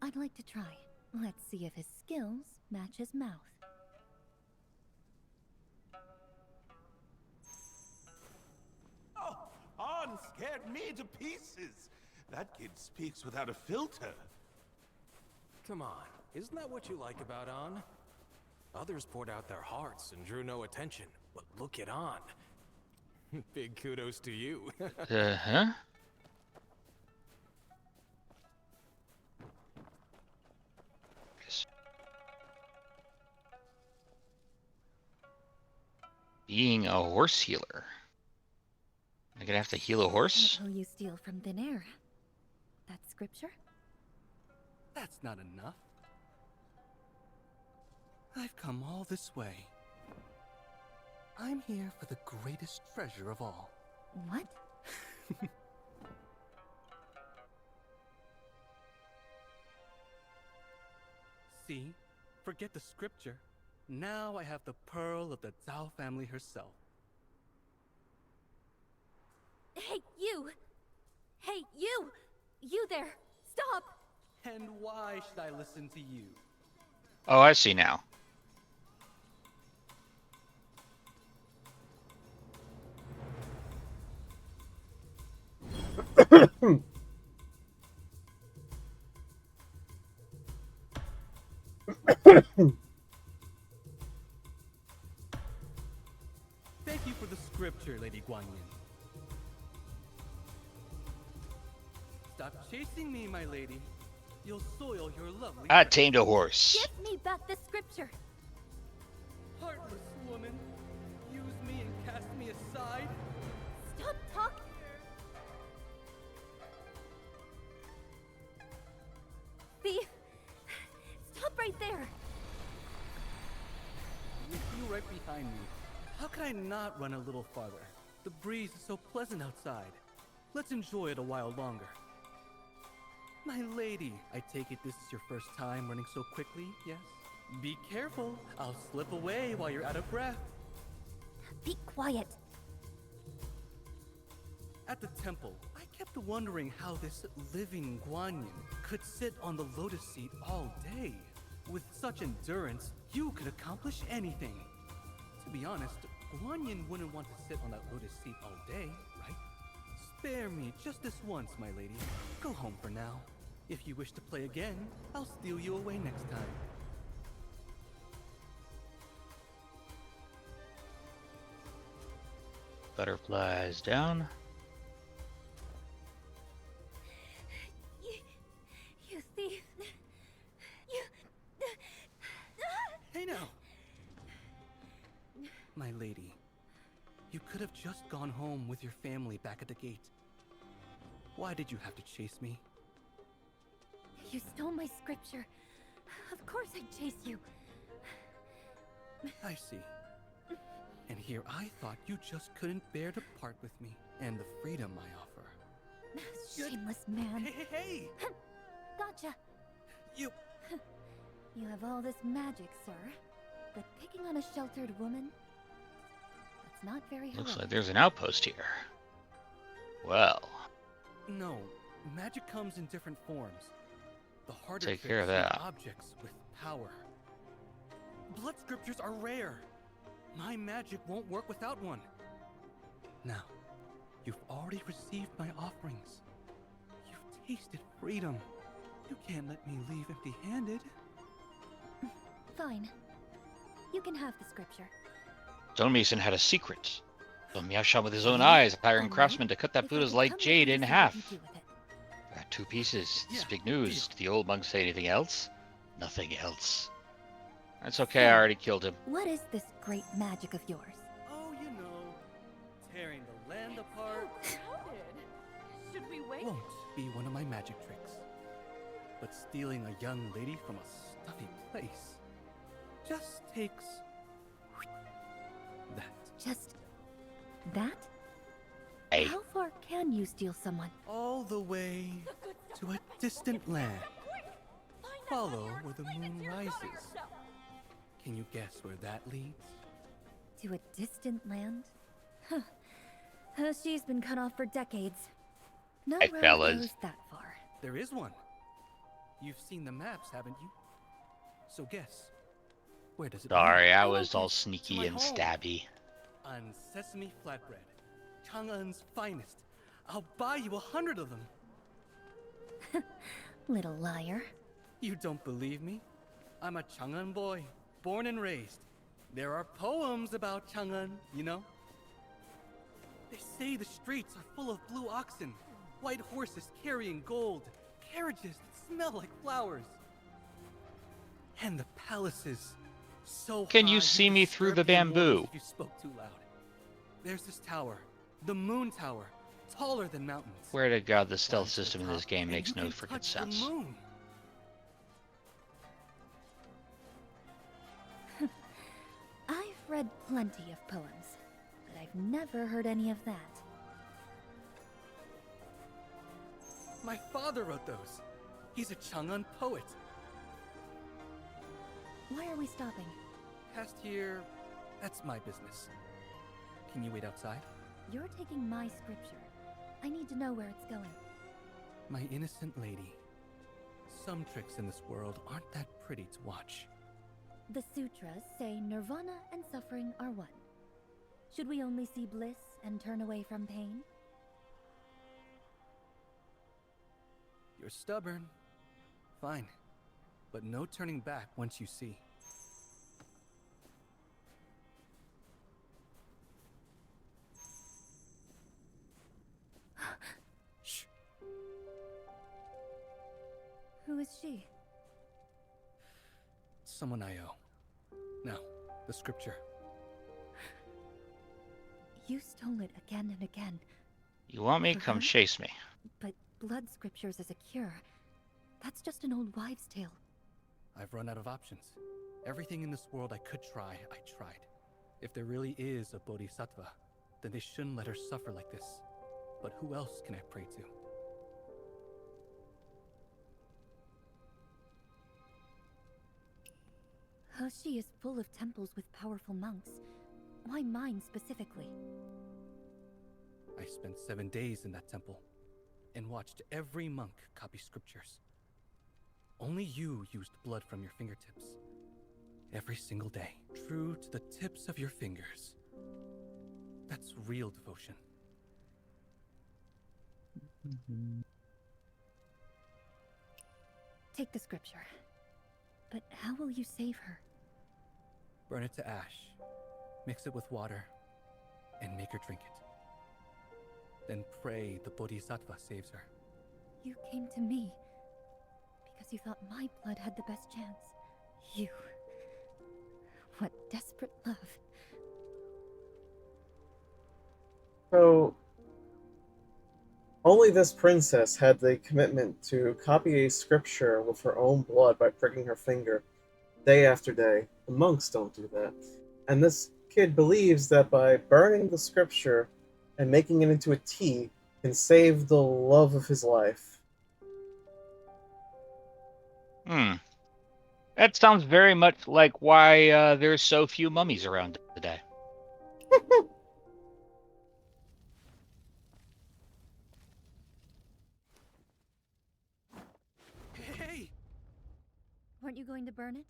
I'd like to try. Let's see if his skills match his mouth. Oh, Han scared me to pieces. That kid speaks without a filter. Come on, isn't that what you like about An? Others poured out their hearts and drew no attention, but look at An. Big kudos to you. Uh-huh. Being a horse healer. I'm gonna have to heal a horse? What will you steal from thin air? That scripture? That's not enough. I've come all this way. I'm here for the greatest treasure of all. What? See? Forget the scripture. Now I have the pearl of the Zhao family herself. Hey, you! Hey, you! You there! Stop! And why should I listen to you? Oh, I see now. Thank you for the scripture, Lady Guanyin. Stop chasing me, my lady. You'll soil your lovely... I tamed a horse. Give me back the scripture! Heartless woman. Use me and cast me aside. Stop talking! Thief! Stop right there! With you right behind me, how could I not run a little farther? The breeze is so pleasant outside. Let's enjoy it a while longer. My lady, I take it this is your first time running so quickly, yes? Be careful, I'll slip away while you're out of breath. Be quiet. At the temple, I kept wondering how this living Guanyin could sit on the lotus seat all day. With such endurance, you could accomplish anything. To be honest, Guanyin wouldn't want to sit on that lotus seat all day, right? Spare me just this once, my lady. Go home for now. If you wish to play again, I'll steal you away next time. Butterflies down. You thief! You... Hey now! My lady, you could have just gone home with your family back at the gate. Why did you have to chase me? You stole my scripture. Of course I'd chase you. I see. And here I thought you just couldn't bear to part with me and the freedom I offer. Shameless man. Hey, hey, hey! Gotcha. You... You have all this magic, sir. But picking on a sheltered woman... That's not very heroic. Looks like there's an outpost here. Well. No, magic comes in different forms. The harder Take care of tricks that. are objects with power. Blood scriptures are rare. My magic won't work without one. Now, you've already received my offerings. You've tasted freedom. You can't let me leave empty-handed. Fine. You can have the scripture. Stonemason had a secret. So Meowshan with his own eyes, hiring craftsmen to cut that Buddha's light jade in half. Got 2 pieces. It's big news. Did the old monk say anything else? Nothing else. That's okay, I already killed him. What is this great magic of yours? Oh, you know, tearing the land apart. Should we wait? Won't be one of my magic tricks. But stealing a young lady from a stuffy place just takes that. Just that? Hey. How far can you steal someone? All the way to a distant land. Follow where the moon rises. Can you guess where that leads? To a distant land? Huh. She's been cut off for decades. No Hey, road fellas. goes that far. There is one. You've seen the maps, haven't you? So guess, where does it Sorry, lead? I was all sneaky and stabby. On sesame flatbread, Chang'en's finest. I'll buy you 100 of them. Little liar. You don't believe me? I'm a Chang'en boy, born and raised. There are poems about Chang'en, you know? They say the streets are full of blue oxen, white horses carrying gold, carriages that smell like flowers. And the palaces, so Can high you see could me through the disturb your mornings bamboo? if you spoke too loud. There's this tower, the Moon Tower, taller than mountains. Swear to God, the stealth system in this game And makes you no can freaking touch the sense. moon. I've read plenty of poems, but I've never heard any of that. My father wrote those. He's a Chang'en poet. Why are we stopping? Past here, that's my business. Can you wait outside? You're taking my scripture. I need to know where it's going. My innocent lady. Some tricks in this world aren't that pretty to watch. The sutras say nirvana and suffering are one. Should we only see bliss and turn away from pain? You're stubborn. Fine. But no turning back once you see. Shh. Who is she? Someone I owe. Now, the scripture. You stole it again and again. You want me? Come chase me. But blood scriptures as a cure. That's just an old wives' tale. I've run out of options. Everything in this world I could try, I tried. If there really is a bodhisattva, then they shouldn't let her suffer like this. But who else can I pray to? Hoshi is full of temples with powerful monks. Why mine specifically? I spent 7 days in that temple and watched every monk copy scriptures. Only you used blood from your fingertips. Every single day, true to the tips of your fingers. That's real devotion. Take the scripture. But how will you save her? Burn it to ash, mix it with water, and make her drink it. Then pray the Bodhisattva saves her. You came to me because you thought my blood had the best chance. You. What desperate love. So, only this princess had the commitment to copy a scripture with her own blood by pricking her finger day after day. The monks don't do that. And this kid believes that by burning the scripture and making it into a tea can save the love of his life. That sounds very much like why there's so few mummies around today. Hey! Weren't you going to burn it?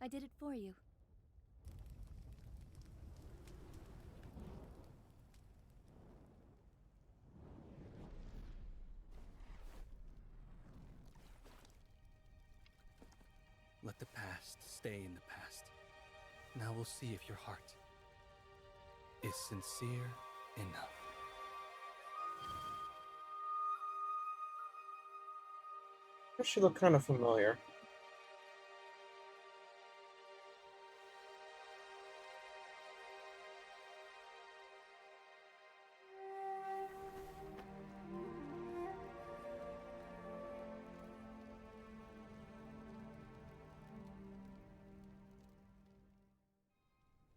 I did it for you. stay in the past. Now we'll see if your heart is sincere enough. She looked kind of familiar.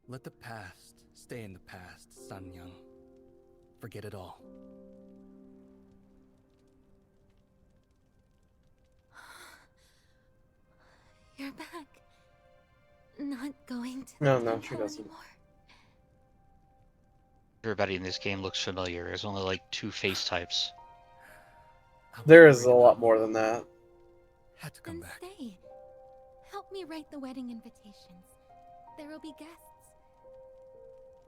Let the past stay in the past, Sanyang. Forget it all. You're back. Not going to No, the no, temple she doesn't. anymore. Everybody in this game looks familiar. There's only like 2 face types. There is a lot more than that. Had to come Then back. stay. Help me write the wedding invitations. There will be guests.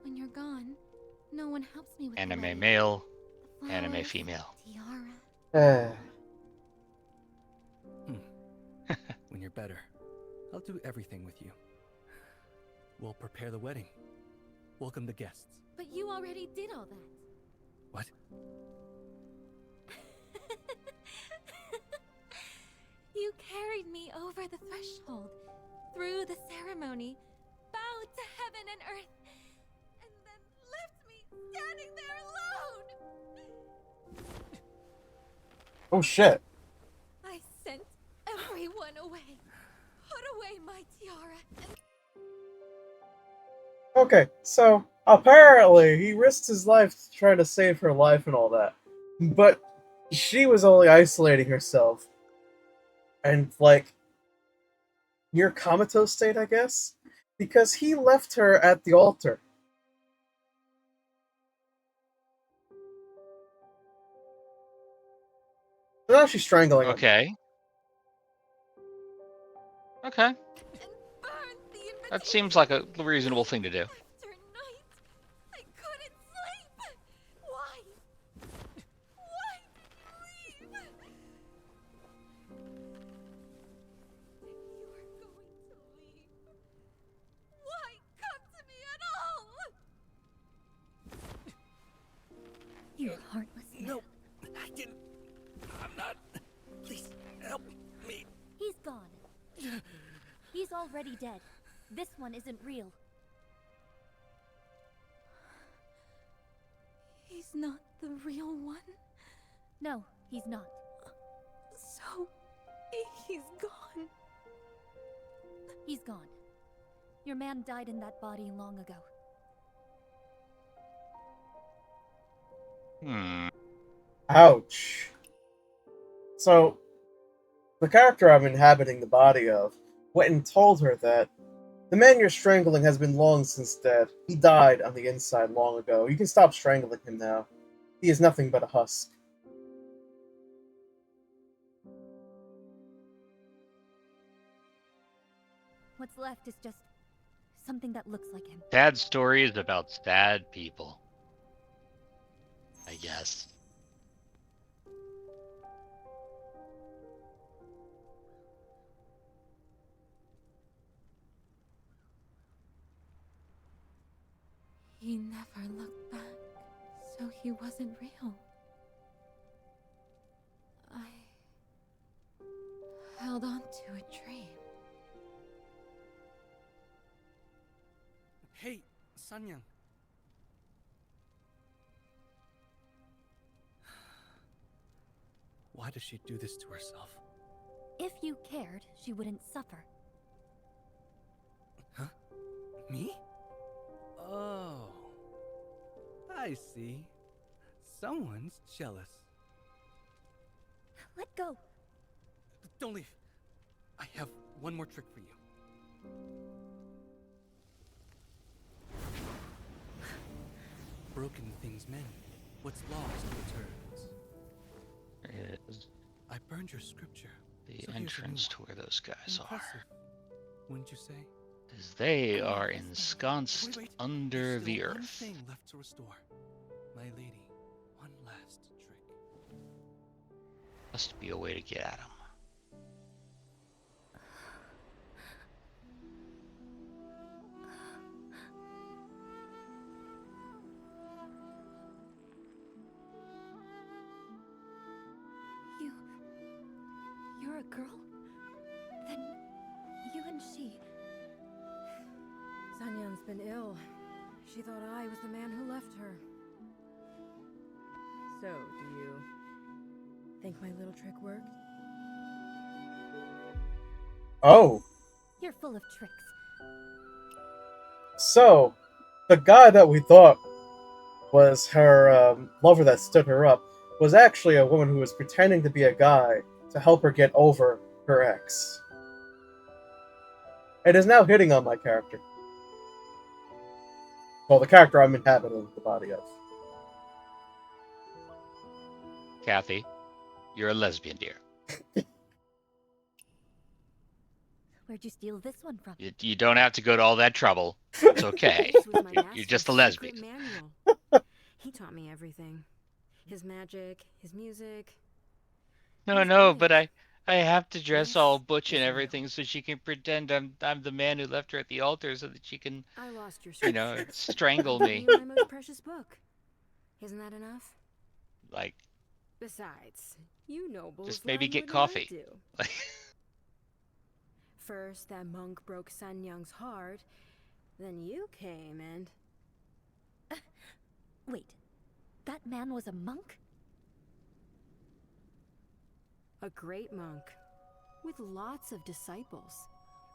When you're gone, no one helps me with the Anime wedding. male, The anime flowers, female. Tiara. When you're better, I'll do everything with you. We'll prepare the wedding. Welcome the guests. But you already did all that. What? You carried me over the threshold, through the ceremony, bowed to heaven and earth, and then left me standing there alone! Oh shit. I sent everyone away. Put away my tiara and Okay, so apparently he risked his life to try to save her life and all that. But she was only isolating herself. And, like, near comatose state, I guess? Because he left her at the altar. So now she's strangling him. Okay. Okay. That seems like a reasonable thing to do. I couldn't sleep! Why? Why did you leave? You were going to leave. Why come to me at all? You heartless man. No, I didn't. I'm not. Please, help me. He's gone. He's already dead. This one isn't real. He's not the real one? No, he's not. So, he's gone. He's gone. Your man died in that body long ago. Ouch. So, the character I'm inhabiting the body of went and told her that the man you're strangling has been long since dead. He died on the inside long ago. You can stop strangling him now. He is nothing but a husk. What's left is just something that looks like him. Sad stories about sad people. I guess. He never looked back, so he wasn't real. I held on to a dream. Hey, Sanyang. Why does she do this to herself? If you cared, she wouldn't suffer. Huh? Me? Oh. I see. Someone's jealous. Let go. Don't leave. I have one more trick for you. Broken things mend. What's lost returns. There is I burned your scripture. the so here's a new entrance to one. where those guys Impressive, wouldn't you say? As they are ensconced Wait, under there's the still one earth. thing left to restore. My lady, one last trick. Must be a way to get at him. been ill. She thought I was the man who left her. So, do you think my little trick worked? Oh, You're full of tricks. so the guy that we thought was her lover that stood her up was actually a woman who was pretending to be a guy to help her get over her ex. It is now hitting on my character. Well, the character I'm inhabiting the body of. Kathy, you're a lesbian, dear. Where'd you steal this one from? You don't have to go to all that trouble. It's okay. This was my You're just a master's lesbian. secret manual. He taught me everything. His magic, his music. No, but I have to dress all butch and everything so she can pretend I'm the man who left her at the altar so that she can, I lost your strangle I me. gave you my most precious book. Isn't that enough? Like, Besides, you nobles just maybe learn get more than I coffee. do. First, that monk broke Sun Young's heart. Then you came and... Wait, that man was a monk? A great monk. With lots of disciples.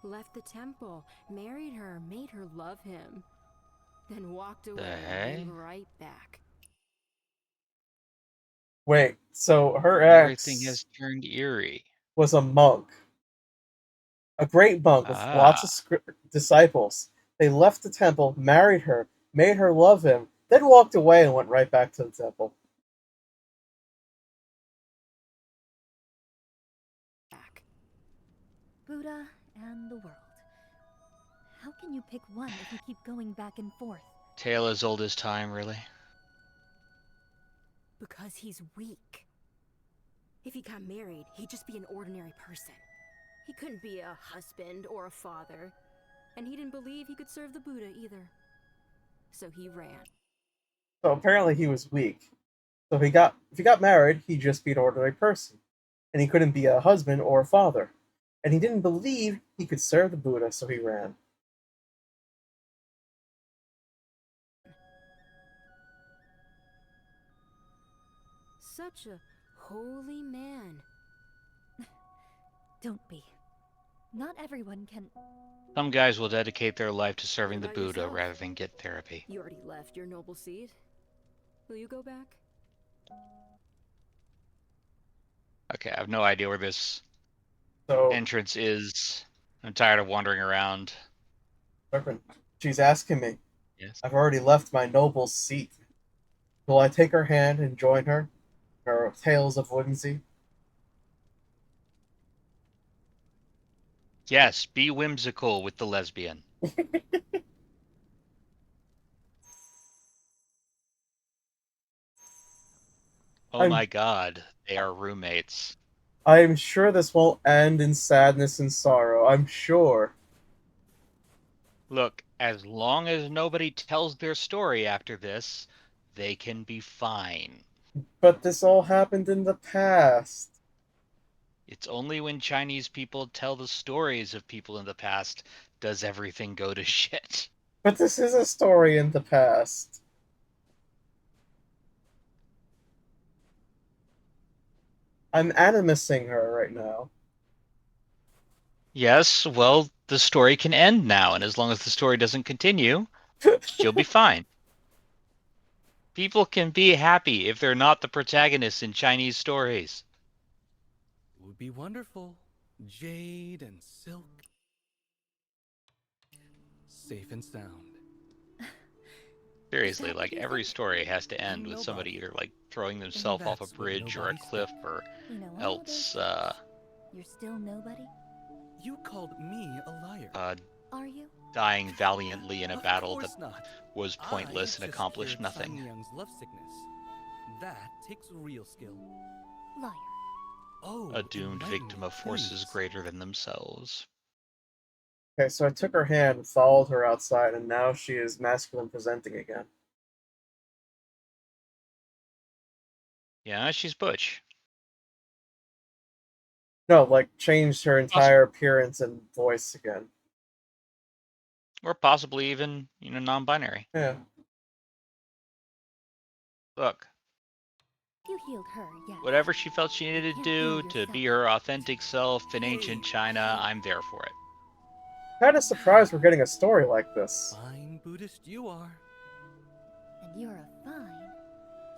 Left the temple, married her, made her love him. Then walked away and came right back. Wait, so her Everything ex has turned eerie. was a monk. A great monk with lots of disciples. They left the temple, married her, made her love him, then walked away and went right back to the temple. Buddha and the world. How can you pick one if you keep going back and forth? Tale as old as time, really. Because he's weak. If he got married, he'd just be an ordinary person. He couldn't be a husband or a father. And he didn't believe he could serve the Buddha either. So he ran. So apparently he was weak. So if he got married, he'd just be an ordinary person. And he couldn't be a husband or a father. And he didn't believe he could serve the Buddha, so he ran. Such a holy man. Don't be. Not everyone can... Some guys will dedicate their life to serving the What about Buddha yourself? rather than get therapy. You already left your noble seat. Will you go back? Okay, I have no idea where this So entrance is. I'm tired of wandering around. she's asking me. Yes. I've already left my noble's seat. Will I take her hand and join her? Her tales of whimsy? Yes, be whimsical with the lesbian. Oh I'm- my god, they are roommates. I'm sure this won't end in sadness and sorrow. I'm sure. Look, as long as nobody tells their story after this, they can be fine. But this all happened in the past. It's only when Chinese people tell the stories of people in the past does everything go to shit. But this is a story in the past. I'm animusing her right now. Yes, well, the story can end now, and as long as the story doesn't continue, she'll be fine. People can be happy if they're not the protagonists in Chinese stories. It would be wonderful. Jade and silk. Safe and sound. Seriously, like every story has to end with somebody either like throwing themselves off a That's what bridge or a nobody cliff or You know, all else those You're still nobody? You called me a liar. Are you? dying valiantly in a Of battle course that not. was pointless I and just accomplished cured nothing. Sun Young's lovesickness. That takes real skill. Liar. Oh, A doomed victim of forces please. greater than themselves. Okay, so I took her hand, followed her outside, and now she is masculine presenting again. Yeah, she's butch. No, like changed her entire appearance and voice again. Or possibly even, non-binary. Yeah. Look, You healed her, yes. whatever she felt she needed to do to be her authentic self in ancient China, I'm there for it. Kinda surprised we're getting a story like this. Fine Buddhist you are. And you're a fine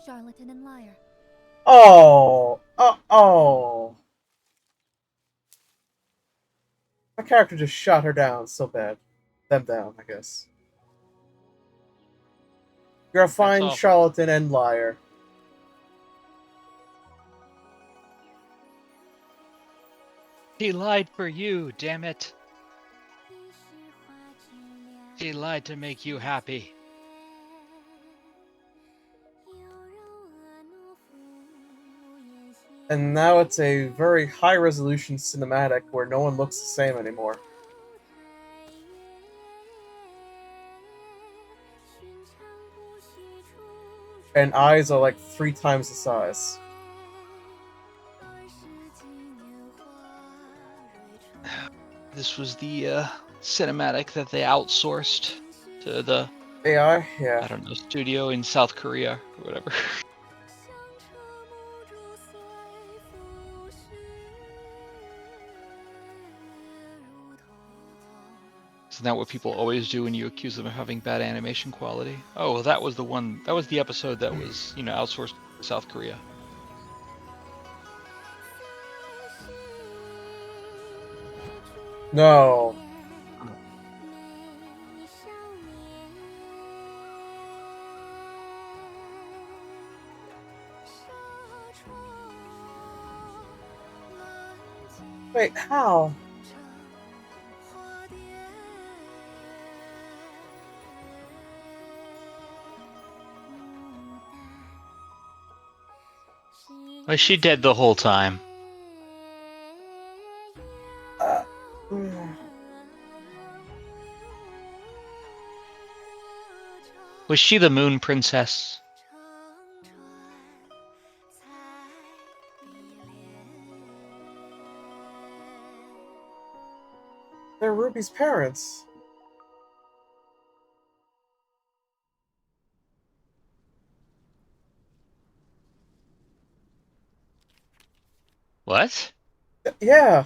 charlatan and liar. Oh! Oh! My character just shot her down so bad. Them down, I guess. You're a fine awful. charlatan and liar. She lied for you, damn it. She lied to make you happy. And now it's a very high-resolution cinematic where no one looks the same anymore. And eyes are like 3 times the size. This was the cinematic that they outsourced to the AI? Yeah. I don't know, studio in South Korea or whatever. Isn't that what people always do when you accuse them of having bad animation quality? Oh, well, that was the episode that was, outsourced to South Korea. No. Wait, how? Was she dead the whole time? Was she the Moon Princess? They're Ruby's parents. What? Yeah.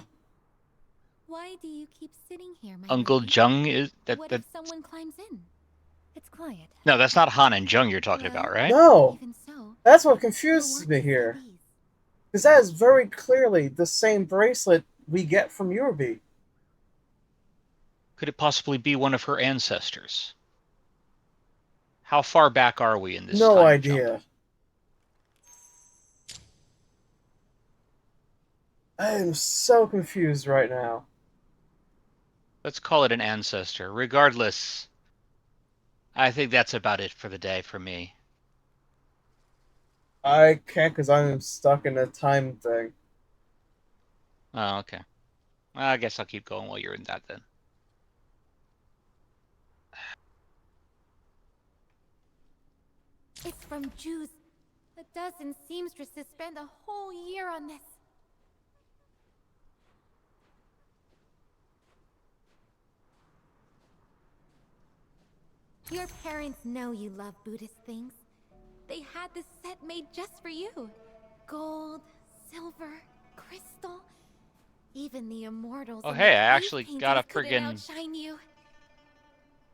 Why do you keep sitting here, my Uncle lady? Jung is that What that? if someone climbs in? It's quiet. No, that's not Han and Jung you're talking about, right? No. Even so, That's what confuses me here. Because that is very clearly the same bracelet we get from Ruby. Could it possibly be one of her ancestors? How far back are we in this No time idea. jump? I am so confused right now. Let's call it an ancestor. Regardless, I think that's about it for the day for me. I can't because I'm stuck in a time thing. Oh, okay. Well, I guess I'll keep going while you're in that then. It's from Jews. A dozen seamstresses spend a whole year on this. Your parents know you love Buddhist things. They had this set made just for you. Gold, silver, crystal. Even the immortals. Oh, and hey, the I cave actually got a painters couldn't friggin' outshine you.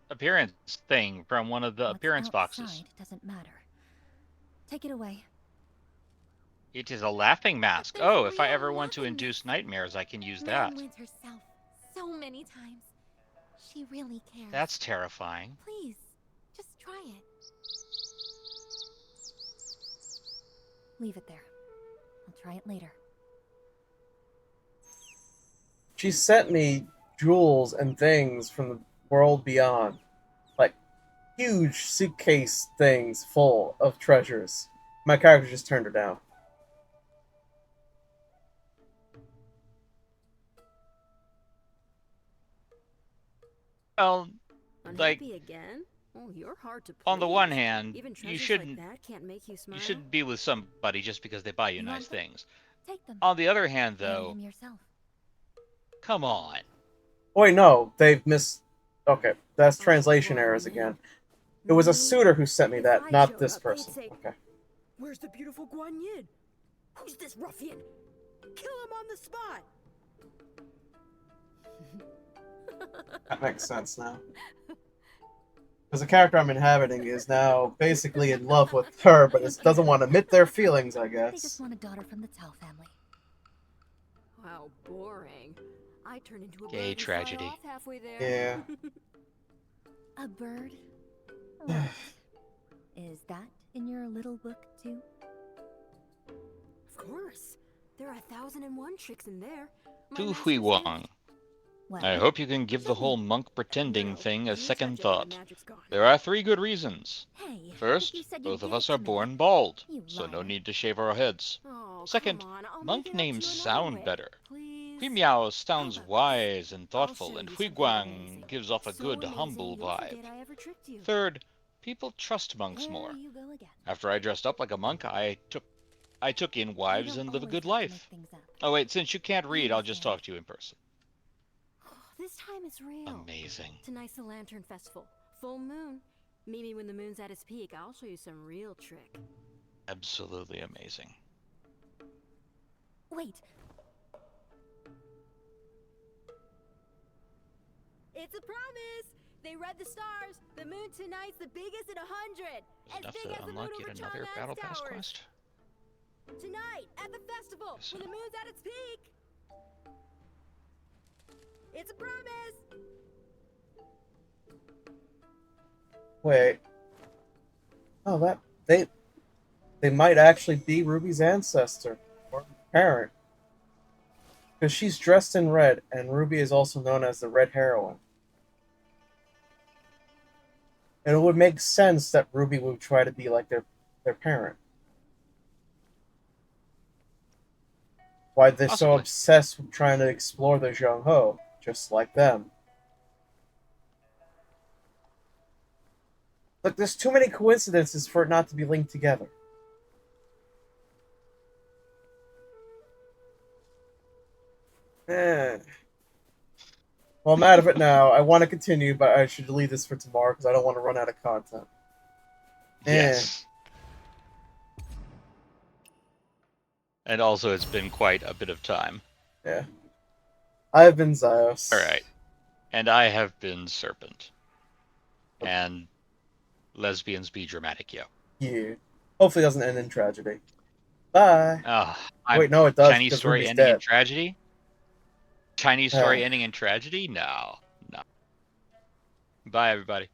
appearance thing from one of the What's appearance boxes. outside doesn't matter. Take it away. It is a laughing mask. Oh, if I ever want to induce nightmares, I can use that. Mom went herself so many times. She really cares. That's terrifying. Please, just try it. Leave it there. I'll try it later. She sent me jewels and things from the world beyond. Like, huge suitcase things full of treasures. My character just turned her down. Well, like, Unhappy again? Oh, you're hard to on the please. one hand, Even you treasures shouldn't like that can't make you smile. you shouldn't be with somebody just because they buy you You nice want them? things. Take them. On the other hand, Marry though, him yourself. come on. Wait, no, they've missed... Okay, That's translation errors again. It was a suitor who sent me that, not this person. Okay. Where's the beautiful Guan Yin? Who's this ruffian? Kill him on the spot! That makes sense now. Because the character I'm inhabiting is now basically in love with her, but it doesn't want to admit their feelings, I They guess. just want a daughter from the Tao family. How boring. I turned into a Gay bird and fly tragedy. off halfway there. Yeah. A bird? What? Is that in your little book, too? Of course. There are 1,001 tricks in there. Tu Hui Wang. I hope you can give the whole monk pretending thing a second thought. There are 3 good reasons. Hey, First, you said you'd both of give us it are to me. born bald, You so no liar. need to shave our heads. Oh, Second, come on, I'll monk make it up to names you another sound way. better. Please. Hui Miao sounds wise and thoughtful, show and you Hui something Guang amazing. gives off a So good, amazing, humble you'll vibe. forget I ever tricked you. Third, people trust monks There more. you go again. After I dressed up like a monk, I took in wives and live a good life. Oh wait, since you can't read, I'll just talk to you in person. This time it's real. Amazing. Tonight's the Lantern Festival. Full moon. Meet me when the moon's at its peak. I'll show you some real trick. Absolutely amazing. Wait, It's a promise! They read the stars. The moon tonight's the biggest in 100. As Enough big to as the moon unlock over yet another Chang'an's Battle Pass towers. quest. Tonight, at the festival, when the moon's at its peak. It's a promise! Wait. Oh, that they might actually be Ruby's ancestor or parent. Because she's dressed in red, and Ruby is also known as the Red Heroine. And it would make sense that Ruby would try to be like their parent. Why they're so Possibly. obsessed with trying to explore the Zhonghe, just like them. Look, there's too many coincidences for it not to be linked together. Well, I'm out of it now. I want to continue, but I should leave this for tomorrow because I don't want to run out of content. Yes. And also, it's been quite a bit of time. Yeah. I've been Zios. Alright. And I have been Serpent. And lesbians be dramatic, yo. Yeah. Hopefully it doesn't end in tragedy. Bye. Wait, no, it does. Chinese because story Ruby's ending in dead. tragedy? Chinese story ending in tragedy? No. No. Bye, everybody.